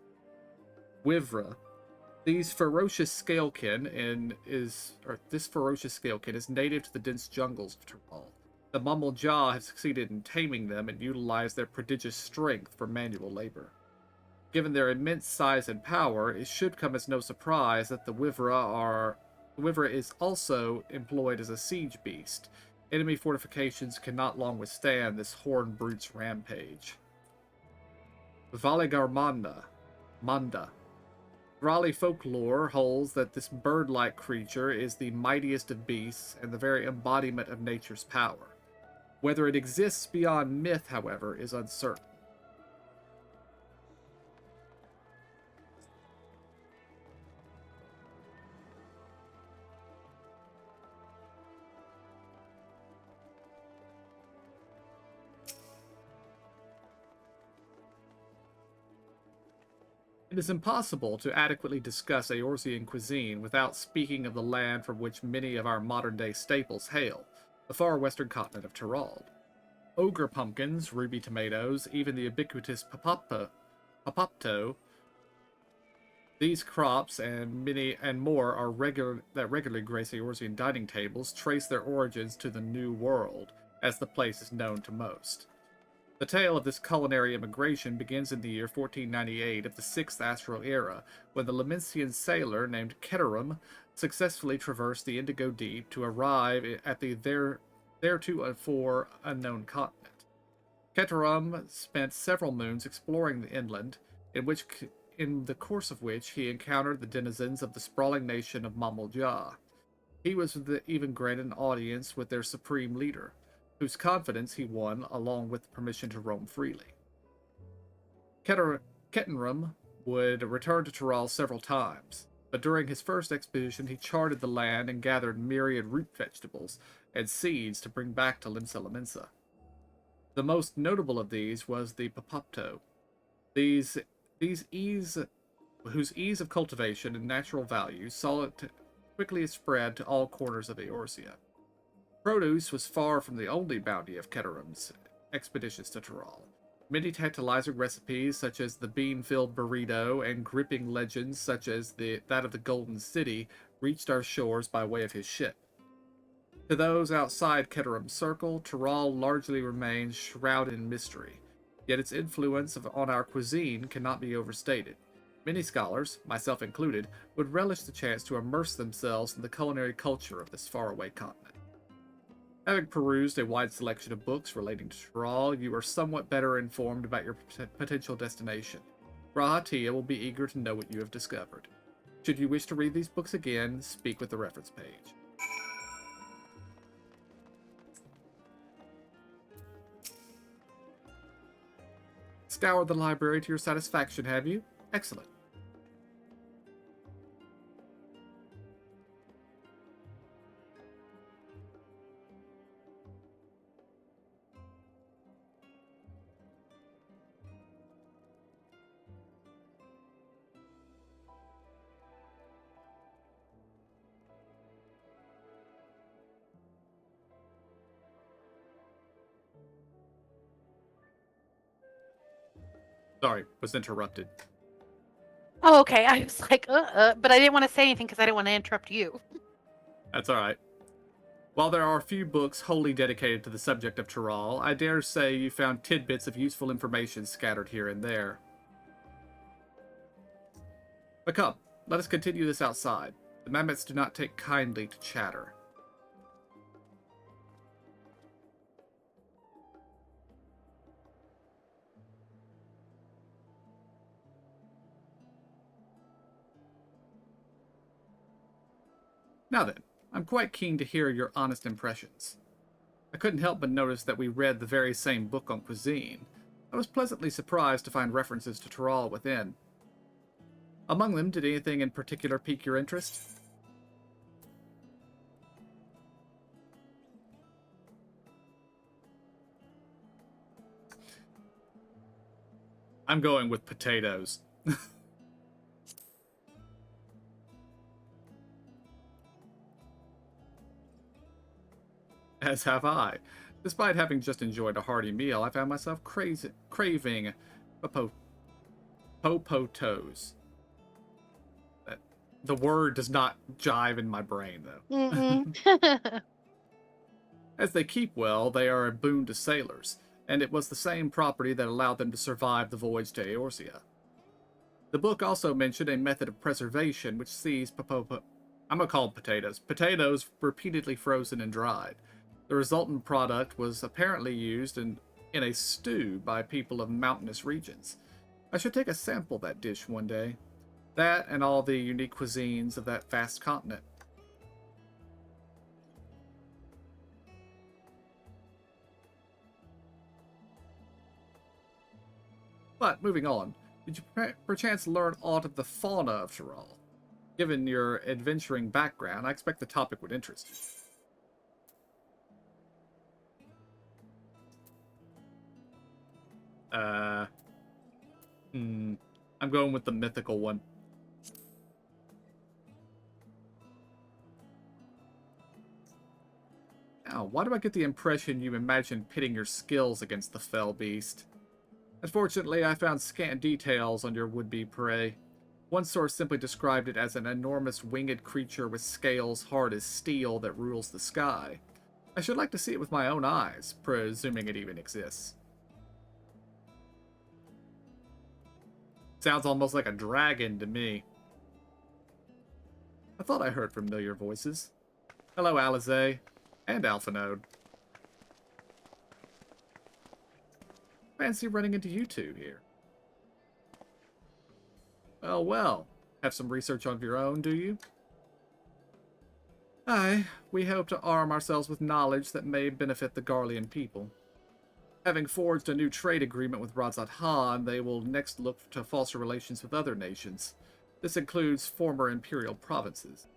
Wivra. This ferocious scalekin is native to the dense jungles of Tyrol. The Mamuja have succeeded in taming them and utilize their prodigious strength for manual labor. Given their immense size and power, it should come as no surprise that the Wivra is also employed as a siege beast. Enemy fortifications cannot long withstand this horned brute's rampage. Manda. Raleigh folklore holds that this bird-like creature is the mightiest of beasts and the very embodiment of nature's power. Whether it exists beyond myth, however, is uncertain. It is impossible to adequately discuss Eorzean cuisine without speaking of the land from which many of our modern-day staples hail, the far western continent of Tyrol. Ogre pumpkins, ruby tomatoes, even the ubiquitous papapto. These crops and many and more that regularly grace Eorzean dining tables trace their origins to the New World, as the place is known to most. The tale of this culinary immigration begins in the year 1498 of the 6th Astral Era, when the Lemensian sailor named Keterum successfully traversed the Indigo Deep to arrive at the there theretofore unknown continent. Keterum spent several moons exploring the inland, in the course of which he encountered the denizens of the sprawling nation of Mamalja. He was even granted an audience with their supreme leader, whose confidence he won along with permission to roam freely. Ketenrum would return to Tural several times, but during his first expedition he charted the land and gathered myriad root vegetables and seeds to bring back to Limsa. The most notable of these was the papapto. These whose ease of cultivation and natural value saw it quickly spread to all corners of Eorzea. Produce was far from the only bounty of Keterum's expeditions to Tural. Many tantalizing recipes, such as the bean-filled burrito, and gripping legends, such as that of the Golden City, reached our shores by way of his ship. To those outside Keterum's circle, Tural largely remains shrouded in mystery, yet its influence on our cuisine cannot be overstated. Many scholars, myself included, would relish the chance to immerse themselves in the culinary culture of this faraway continent. Having perused a wide selection of books relating to Tural, you are somewhat better informed about your potential destination. Rahatia will be eager to know what you have discovered. Should you wish to read these books again, speak with the reference page. Scoured the library to your satisfaction, have you? Excellent. Sorry, was interrupted. Oh, okay. I was like, but I didn't want to say anything because I didn't want to interrupt you. That's alright. While there are a few books wholly dedicated to the subject of Tural, I dare say you found tidbits of useful information scattered here and there. But come, let us continue this outside. The mammoths do not take kindly to chatter. Now then, I'm quite keen to hear your honest impressions. I couldn't help but notice that we read the very same book on cuisine. I was pleasantly surprised to find references to Tural within. Among them, did anything in particular pique your interest? I'm going with potatoes. As have I. Despite having just enjoyed a hearty meal, I found myself craving popotos. The word does not jive in my brain, though. As they keep well, they are a boon to sailors, and it was the same property that allowed them to survive the voyage to Eorzea. The book also mentioned a method of preservation which sees I'm gonna call them potatoes repeatedly frozen and dried. The resultant product was apparently used in a stew by people of mountainous regions. I should take a sample of that dish one day. That and all the unique cuisines of that vast continent. But, moving on, did you perchance learn aught of the fauna of Tural? Given your adventuring background, I expect the topic would interest you. I'm going with the mythical one. Now, why do I get the impression you imagined pitting your skills against the fell beast? Unfortunately, I found scant details on your would-be prey. One source simply described it as an enormous winged creature with scales hard as steel that rules the sky. I should like to see it with my own eyes, presuming it even exists. Sounds almost like a dragon to me. I thought I heard familiar voices. Hello, Alize. And Alphanode. Fancy running into you two here. Well, well. Have some research of your own, do you? Aye, we hope to arm ourselves with knowledge that may benefit the Garlean people. Having forged a new trade agreement with Razat Han, they will next look to foster relations with other nations. This includes former imperial provinces.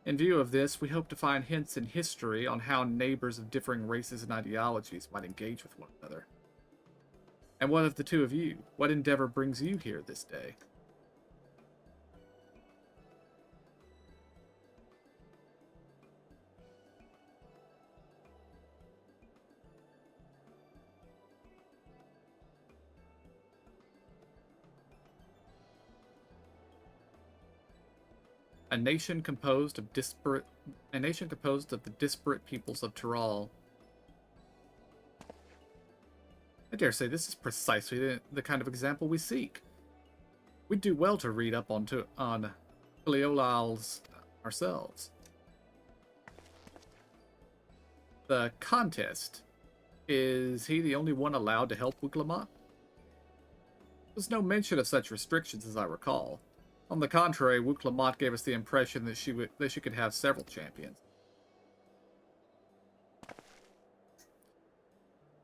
In view of this, we hope to find hints in history on how neighbors of differing races and ideologies might engage with one another. And what of the two of you? What endeavor brings you here this day? A nation composed of the disparate peoples of Tyrol. I dare say this is precisely the kind of example we seek. We'd do well to read up on Cleolals ourselves. The contest. Is he the only one allowed to help Wuklamot? There's no mention of such restrictions as I recall. On the contrary, Wuklamot gave us the impression that she could have several champions.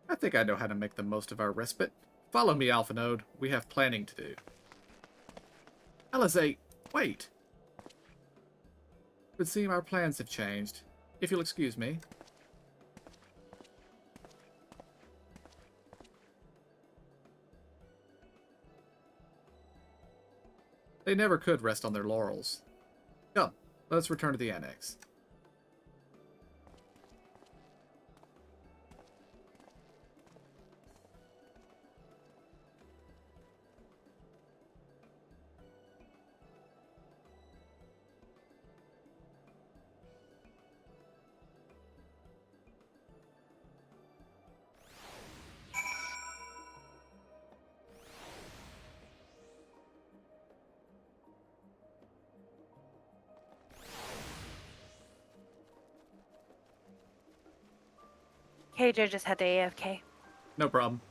I think I know how to make the most of our respite. Follow me, Alphanode. We have planning to do. Alizé, wait! It would seem our plans have changed. If you'll excuse me. They never could rest on their laurels. Come, let's return to the annex. KJ just had to AFK. No problem.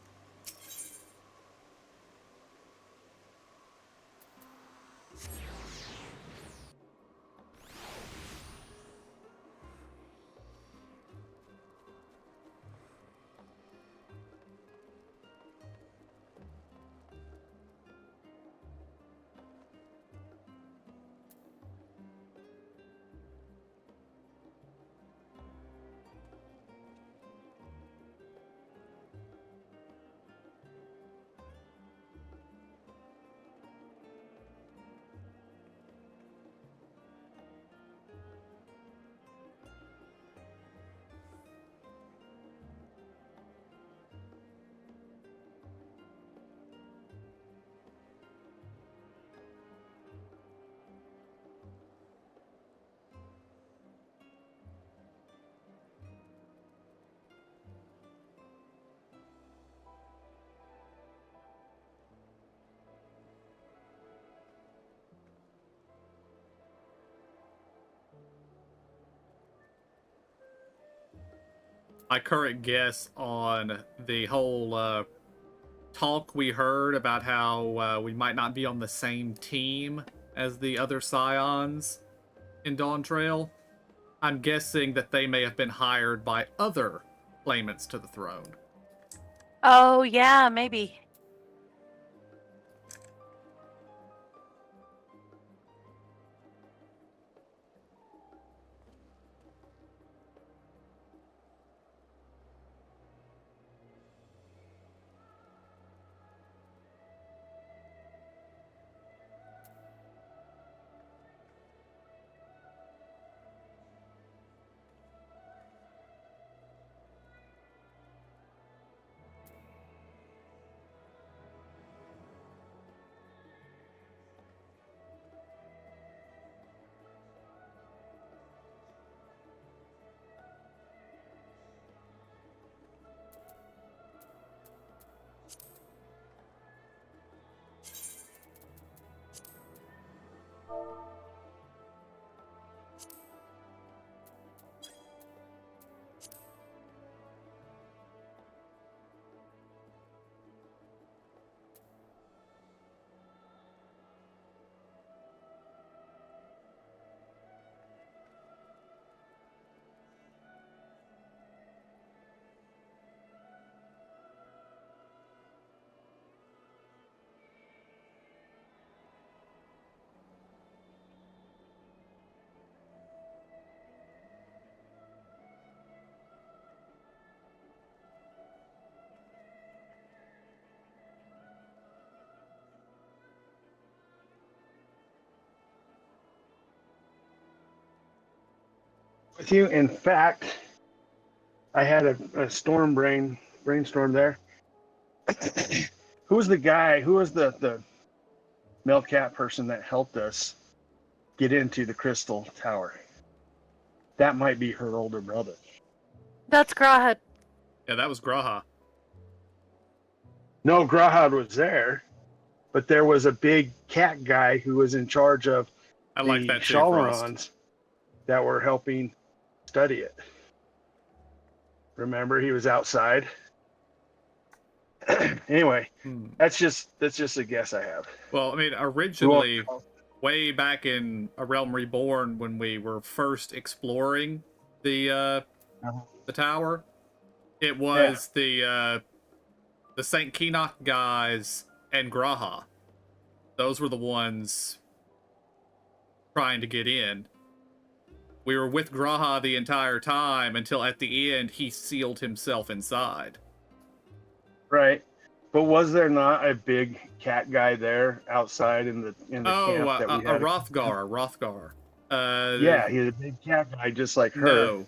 My current guess on the whole talk we heard about how we might not be on the same team as the other Scions in Dawn Trail. I'm guessing that they may have been hired by other claimants to the throne. Oh, yeah, maybe. with you. In fact, I had a brainstorm there. Who was the guy? Who was the male cat person that helped us get into the crystal tower? That might be her older brother. That's Grawhead. Yeah, that was Graha. No, Grahad was there, but there was a big cat guy who was in charge of I like the that too, Frost. Shalarons that were helping study it. Remember, he was outside. Anyway, that's just a guess I have. Well, I mean, originally, way back in A Realm Reborn, when we were first exploring the tower, it was the Saint Keenock guys and Graha. Those were the ones trying to get in. We were with Graha the entire time until at the end he sealed himself inside. Right. But was there not a big cat guy there outside in the camp that we had? Rothgar. Yeah, he's a big cat guy just like her.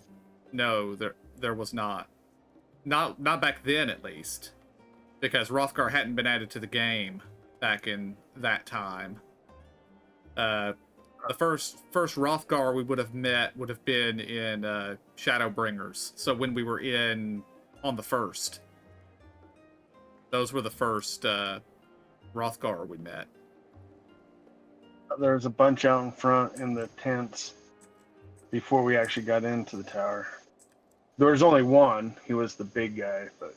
No, there was not. Not back then, at least, because Rothgar hadn't been added to the game back in that time. The first Rothgar we would have met would have been in Shadowbringers. So when we were on the first, those were the first Rothgar we met. There was a bunch out in front in the tents before we actually got into the tower. There was only one. He was the big guy, but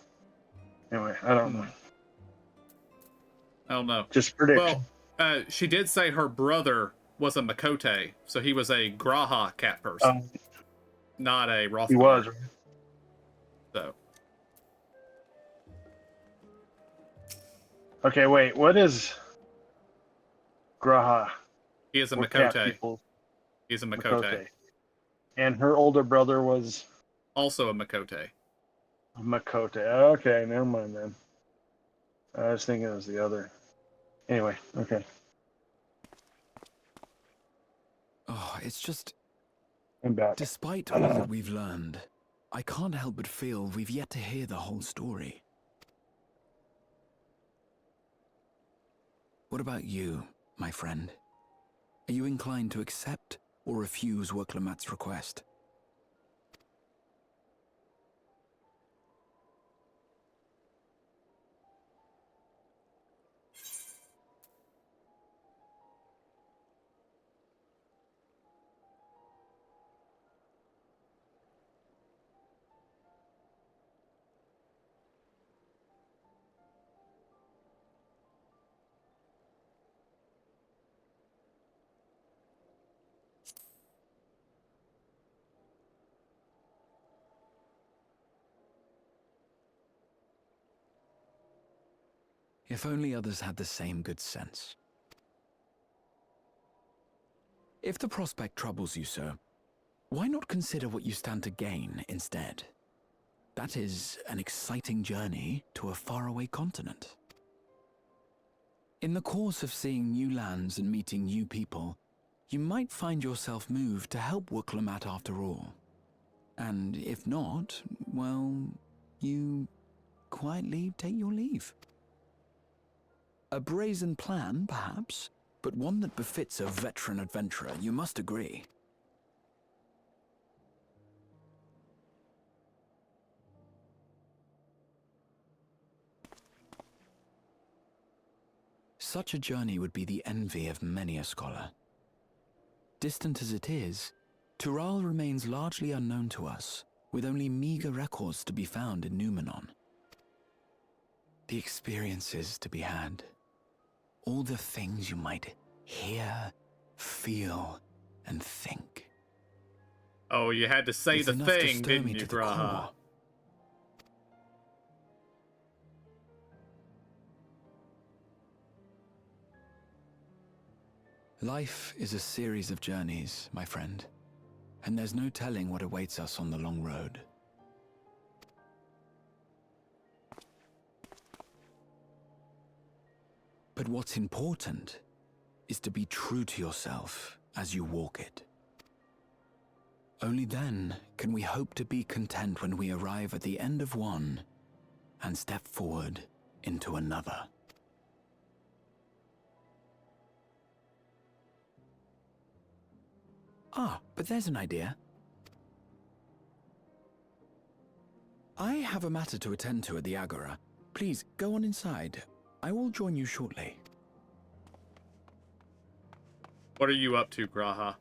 anyway, I don't know. I don't know. Just prediction. Well, she did say her brother was a Makote, so he was a Graha cat person, not a Rothgar. He was. So. Okay, wait. What is Graha? He is a Makote. He's a Makote. And her older brother was? Also a Makote. A Makote. Okay, never mind then. I was thinking it was the other. Anyway, okay. Oh, it's just... I'm back. Despite all that we've learned, I can't help but feel we've yet to hear the whole story. What about you, my friend? Are you inclined to accept or refuse Wurklamat's request? If only others had the same good sense. If the prospect troubles you, sir, why not consider what you stand to gain instead? That is an exciting journey to a faraway continent. In the course of seeing new lands and meeting new people, you might find yourself moved to help Wurklamat after all. And if not, well, you quietly take your leave. A brazen plan, perhaps, but one that befits a veteran adventurer, you must agree. Such a journey would be the envy of many a scholar. Distant as it is, Tural remains largely unknown to us, with only meager records to be found in Numenor. The experiences to be had, all the things you might hear, feel, and think. Oh, you had to say It's the enough to thing, stir didn't me you, to the Graha? core. Life is a series of journeys, my friend, and there's no telling what awaits us on the long road. But what's important is to be true to yourself as you walk it. Only then can we hope to be content when we arrive at the end of one and step forward into another. Ah, but there's an idea. I have a matter to attend to at the Agora. Please, go on inside. I will join you shortly. What are you up to, Graha?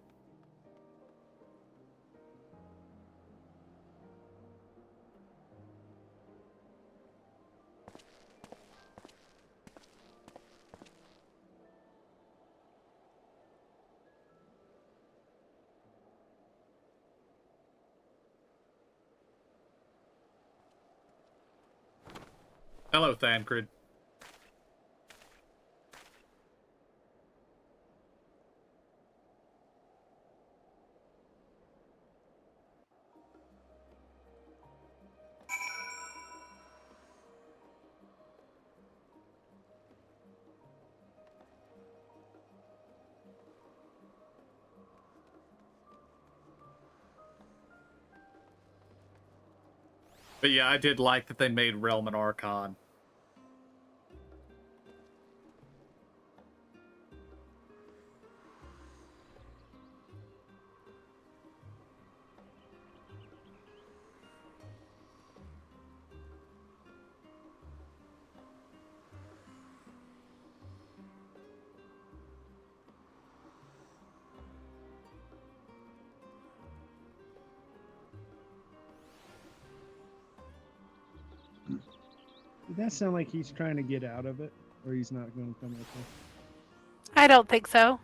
Hello, Thancred. But yeah, I did like that they made Realm an Archon. Did that sound like he's trying to get out of it, or he's not going to come with us? I don't think so.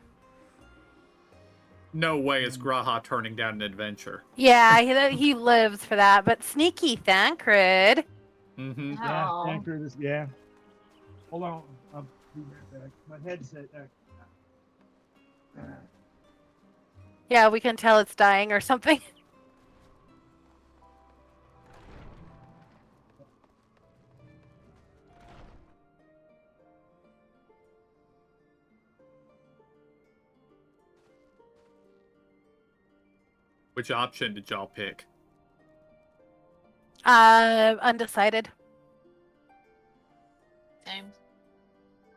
No way is Graha turning down an adventure. Yeah, he lives for that. But sneaky Thancred. Mm-hmm. Yeah, Oh. after this, yeah. Hold on, I'll be right back. My headset. Yeah, we can tell it's dying or something. Which option did y'all pick? Undecided. Same.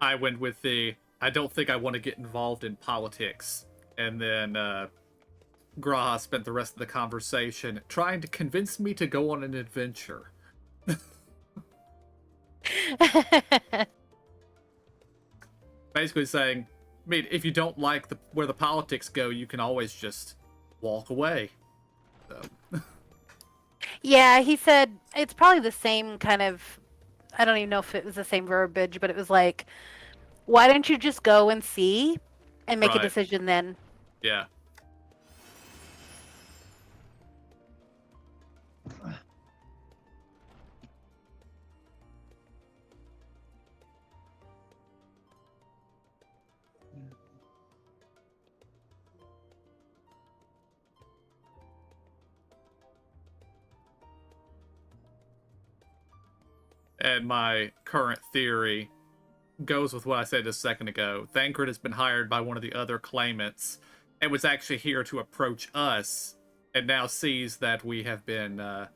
I went with the, I don't think I want to get involved in politics. And then Graha spent the rest of the conversation trying to convince me to go on an adventure. Basically saying, I mean, if you don't like where the politics go, you can always just walk away. So. Yeah, he said it's probably the same kind of. I don't even know if it was the same verbiage, but it was like, why don't you just go and see and make a Right. decision then? Yeah. And my current theory goes with what I said a second ago. Thancred has been hired by one of the other claimants and was actually here to approach us, and now sees that we have been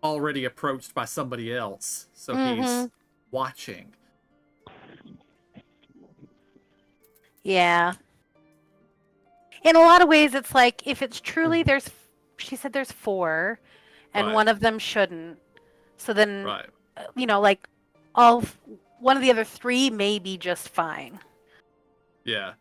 already approached by somebody else. So he's watching. Yeah. In a lot of ways, it's like if it's truly she said there's 4, and Right. one of them shouldn't. So then, Right. Like one of the other 3 may be just fine. Yeah.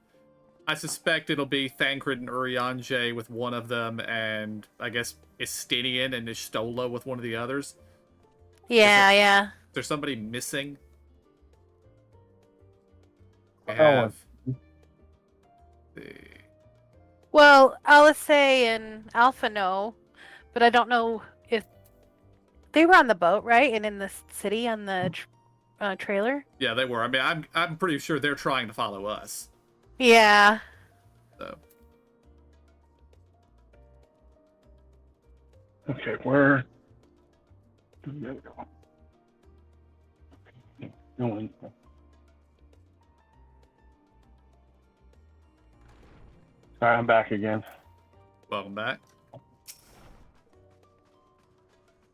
I suspect it'll be Thancred and Urianger with one of them, and I guess Estinian and Ishtola with one of the others. Yeah. Is there somebody missing? We Oh. have the... Well, Alice and Alpha know, but I don't know if they were on the boat, right? And in the city on the trailer. Yeah, they were. I mean, I'm pretty sure they're trying to follow us. Yeah. So. Okay, where? There we go. No one. All right, I'm back again. Welcome back.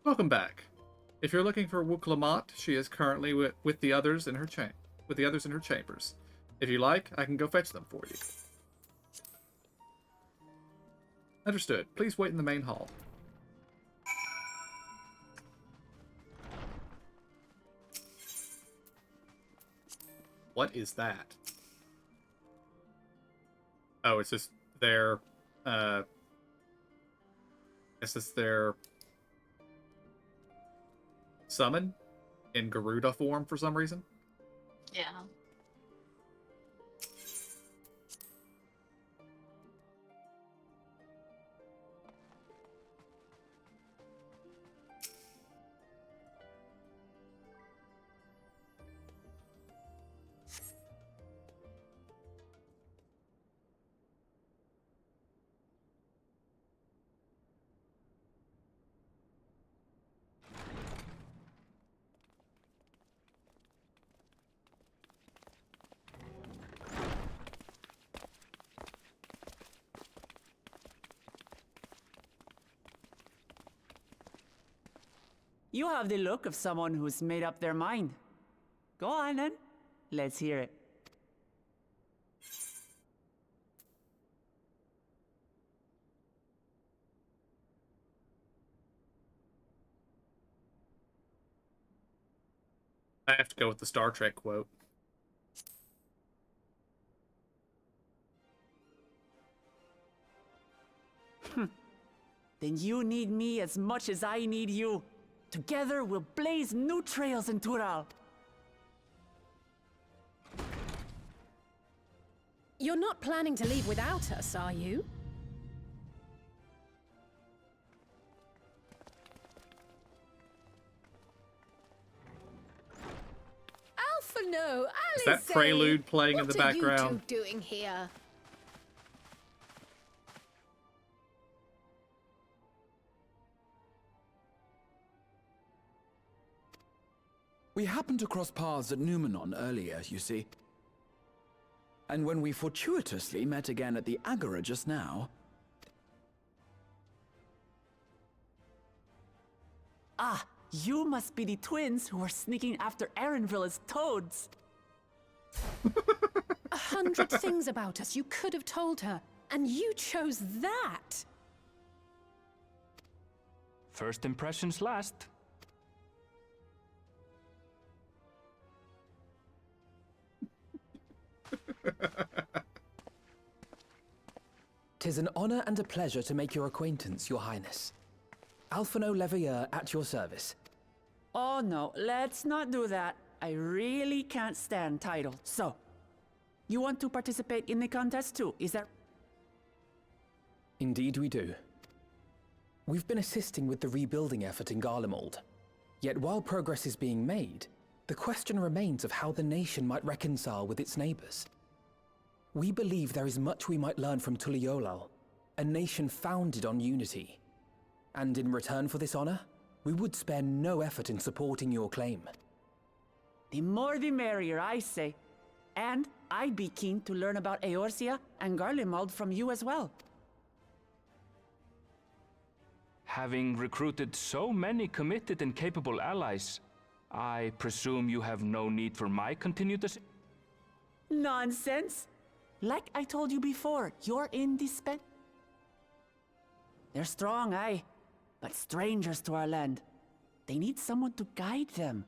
Welcome back. If you're looking for Wuklamont, she is currently with the others in her chambers. If you like, I can go fetch them for you. Understood. Please wait in the main hall. What is that? Oh, it's just their, guess it's their summon in Garuda form for some reason. Yeah. You have the look of someone who's made up their mind. Go on then. Let's hear it. I have to go with the Star Trek quote. Then you need me as much as I need you. Together we'll blaze new trails in Tural. You're not planning to leave without us, are you? Alpha, no, Alice. Is that Prelude playing in the background? What are you two doing here? We happened to cross paths at Numenon earlier, you see. And when we fortuitously met again at the Agora just now... Ah, you must be the twins who were sneaking after Erenville as toads. 100 things about us you could have told her, and you chose that. First impressions last. 'Tis an honor and a pleasure to make your acquaintance, Your Highness. Alphino Leveilleur at your service. Oh no, let's not do that. I really can't stand title. So, you want to participate in the contest too, is that... Indeed we do. We've been assisting with the rebuilding effort in Garlemald. Yet while progress is being made, the question remains of how the nation might reconcile with its neighbors. We believe there is much we might learn from Tuliolal, a nation founded on unity. And in return for this honor, we would spare no effort in supporting your claim. The more the merrier, I say. And I'd be keen to learn about Eorzea and Garlemald from you as well. Having recruited so many committed and capable allies, I presume you have no need for my continued assistance? Nonsense! Like I told you before, you're indispensable. They're strong, aye, but strangers to our land. They need someone to guide them,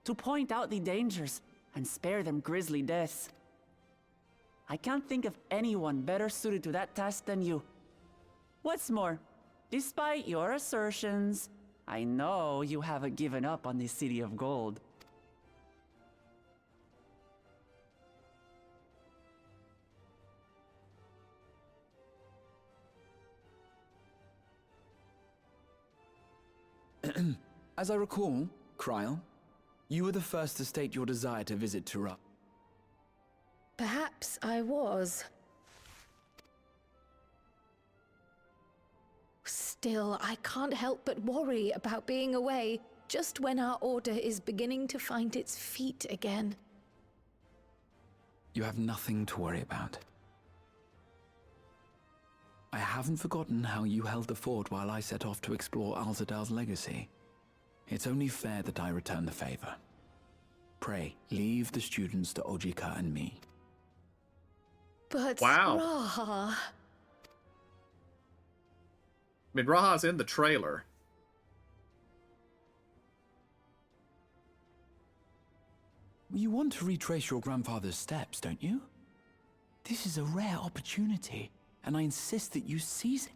to point out the dangers and spare them grisly deaths. I can't think of anyone better suited to that task than you. What's more, despite your assertions, I know you haven't given up on the City of Gold. As I recall, Kryl, you were the first to state your desire to visit Tural. Perhaps I was. Still, I can't help but worry about being away just when our order is beginning to find its feet again. You have nothing to worry about. I haven't forgotten how you held the fort while I set off to explore Alzadal's legacy. It's only fair that I return the favor. Pray, leave the students to Ojika and me. But Wow. Raha, I mean, Raha's in the trailer. You want to retrace your grandfather's steps, don't you? This is a rare opportunity, and I insist that you seize it.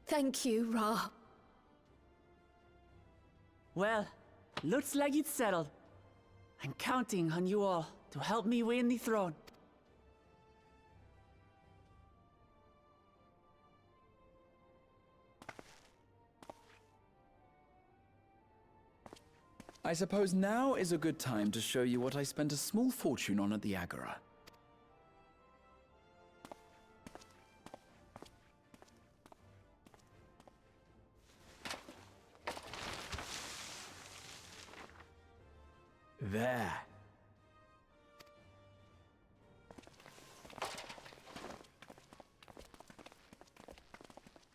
thank you, Ra. Well, looks like it's settled. I'm counting on you all to help me win the throne. I suppose now is a good time to show you what I spent a small fortune on at the Agora. There.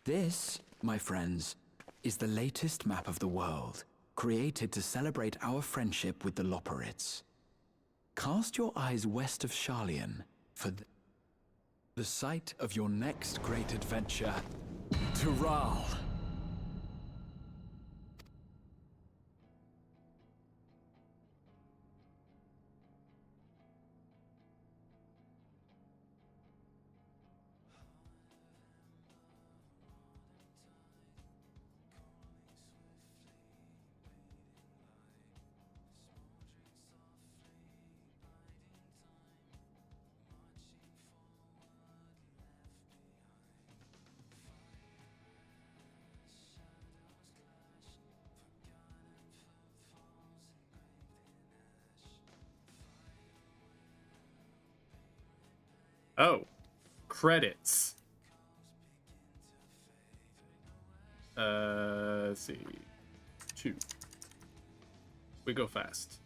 This, my friends, is the latest map of the world, created to celebrate our friendship with the Loperids. Cast your eyes west of Sharlayan for the site of your next great adventure, Tural. Oh, credits. Let's see. 2. We go fast.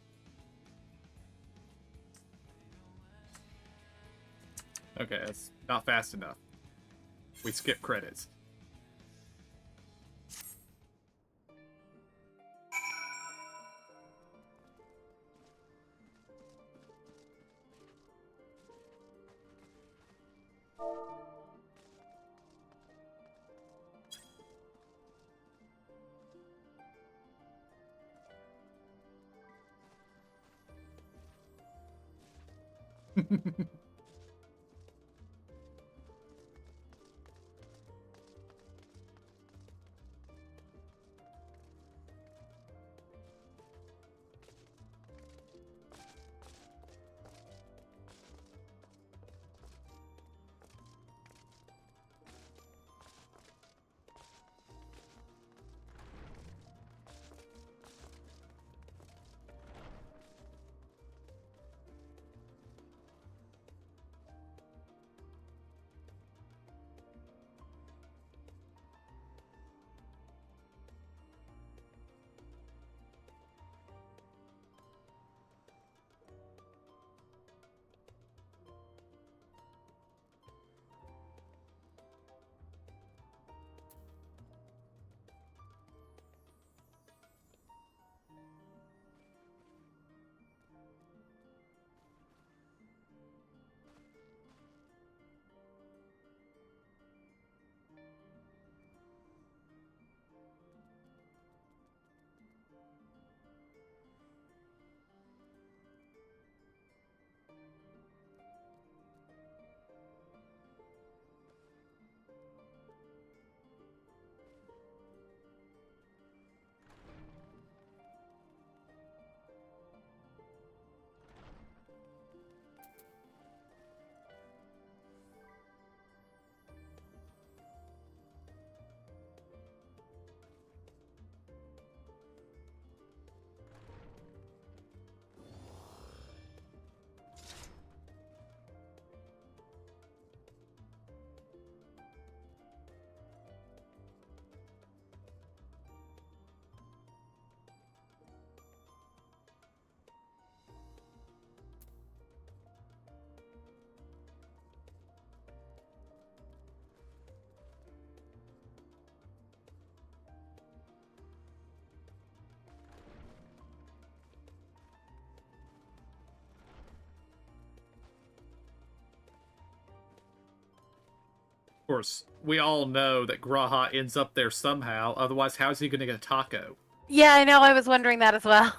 Okay, that's not fast enough. We skip credits. course, we all know that Graha ends up there somehow. Otherwise, how's he going to get a taco? Yeah, I know. I was wondering that as well.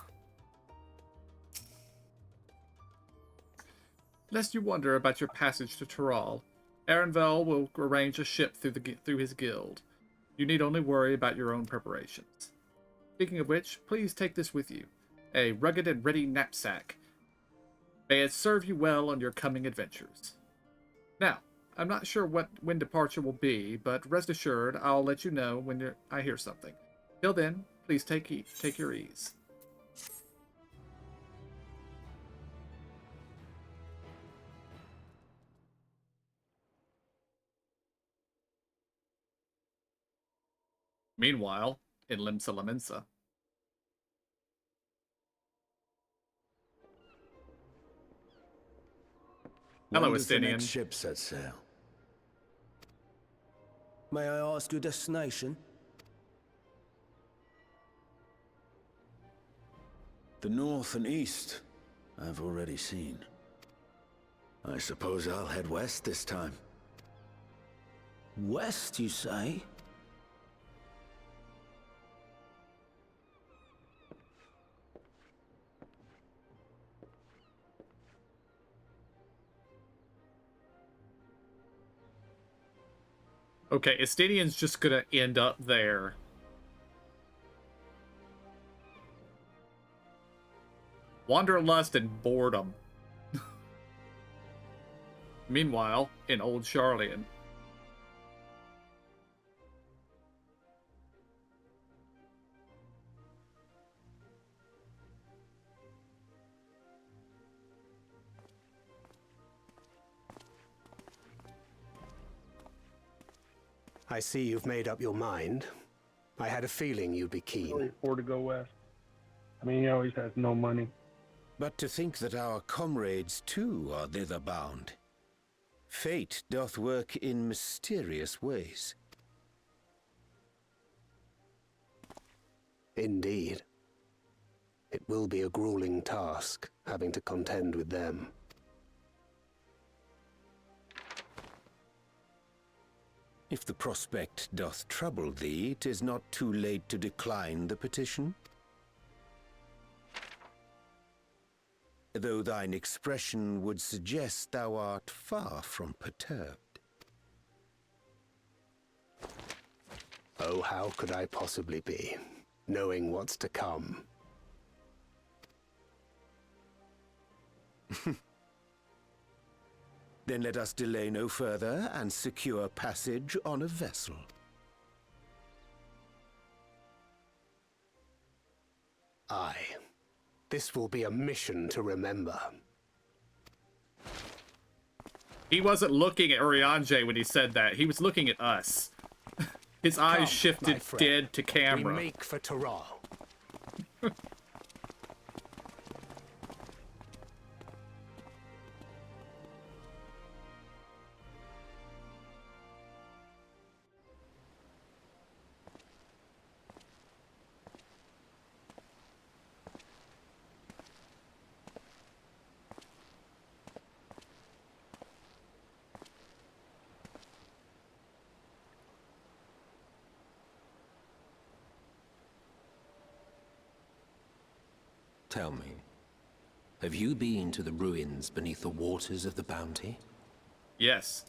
Lest you wonder about your passage to Tyrrell, Arenvel will arrange a ship through his guild. You need only worry about your own preparations. Speaking of which, please take this with you. A rugged and ready knapsack. May it serve you well on your coming adventures. Now, I'm not sure when departure will be, but rest assured I'll let you know when I hear something. Till then, please take your ease. Meanwhile, in Limsa Lamensa. Hello, When does the next Estinian. ship set sail? May I ask your destination? The north and east, I've already seen. I suppose I'll head west this time. West, you say? Okay, Estinian's just gonna end up there. Wanderlust and boredom. Meanwhile, in Old Charlian. I see you've made up your mind. I had a feeling you'd be Can keen. afford to go west. I mean, he always has no money. But to think that our comrades too are thither bound. Fate doth work in mysterious ways. Indeed. It will be a grueling task, having to contend with them. If the prospect doth trouble thee, 'tis not too late to decline the petition. Though thine expression would suggest thou art far from perturbed. Oh, how could I possibly be, knowing what's to come? Then let us delay no further and secure passage on a vessel. Aye. This will be a mission to remember. He wasn't looking at Urianger when he said that. He was looking at us. His eyes Come, my shifted friend. dead to camera. We make for Tyrrell. Tell me, have you been to the ruins beneath the waters of the Bounty? Yes.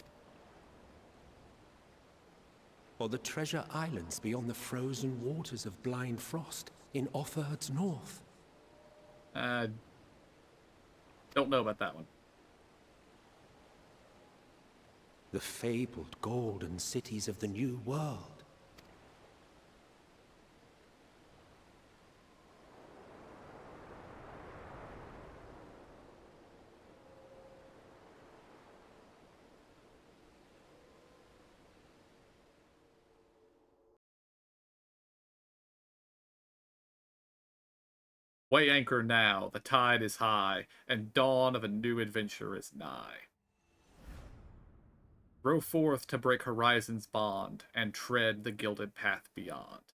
Or the treasure islands beyond the frozen waters of Blind Frost in Offerd's north? Don't know about that one. The fabled golden cities of the New World? Weigh anchor now, the tide is high, and dawn of a new adventure is nigh. Row forth to break horizon's bond, and tread the gilded path beyond.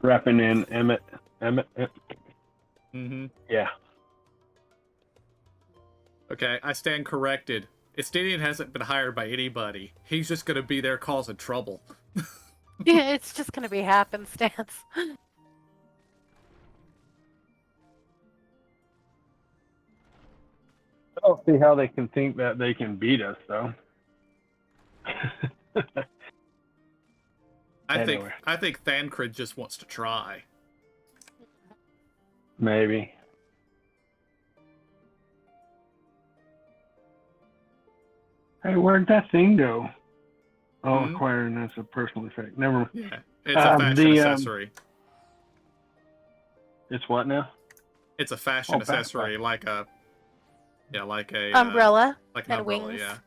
Repping in Emmett. Mm-hmm. Yeah. Okay, I stand corrected. Estinian hasn't been hired by anybody. He's just gonna be there causing trouble. Yeah, it's just gonna be happenstance. I don't see how they can think that they can beat us, though. Anyway. I think Thancred just wants to try. Maybe. Hey, where'd that thing go? Oh, acquiring as a personal effect. Never mind. Yeah, it's a fashion accessory. It's what now? It's a fashion accessory, like a umbrella like an and umbrella, wings. yeah.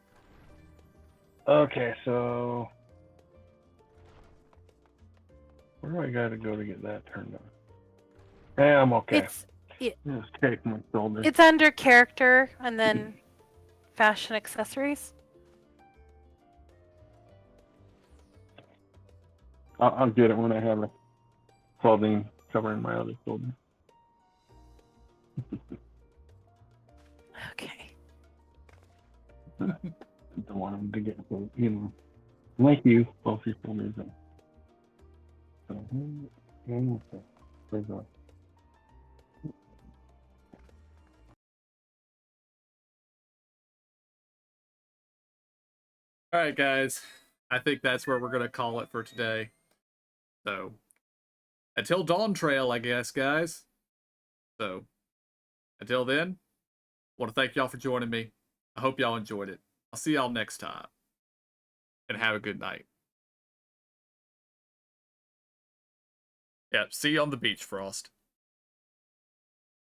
Okay, so where do I gotta go to get that turned on? Yeah, I'm okay. Just take my shoulder. It's under character and then fashion accessories. I'll get it when I have a clothing covering my other shoulder. Okay. Don't want them to get, like you, both your shoulders. All right, guys. I think that's where we're gonna call it for today. So, until Dawn Trail, I guess, guys. So, until then, I want to thank y'all for joining me. I hope y'all enjoyed it. I'll see y'all next time. And have a good night. Yeah, see you on the beach, Frost.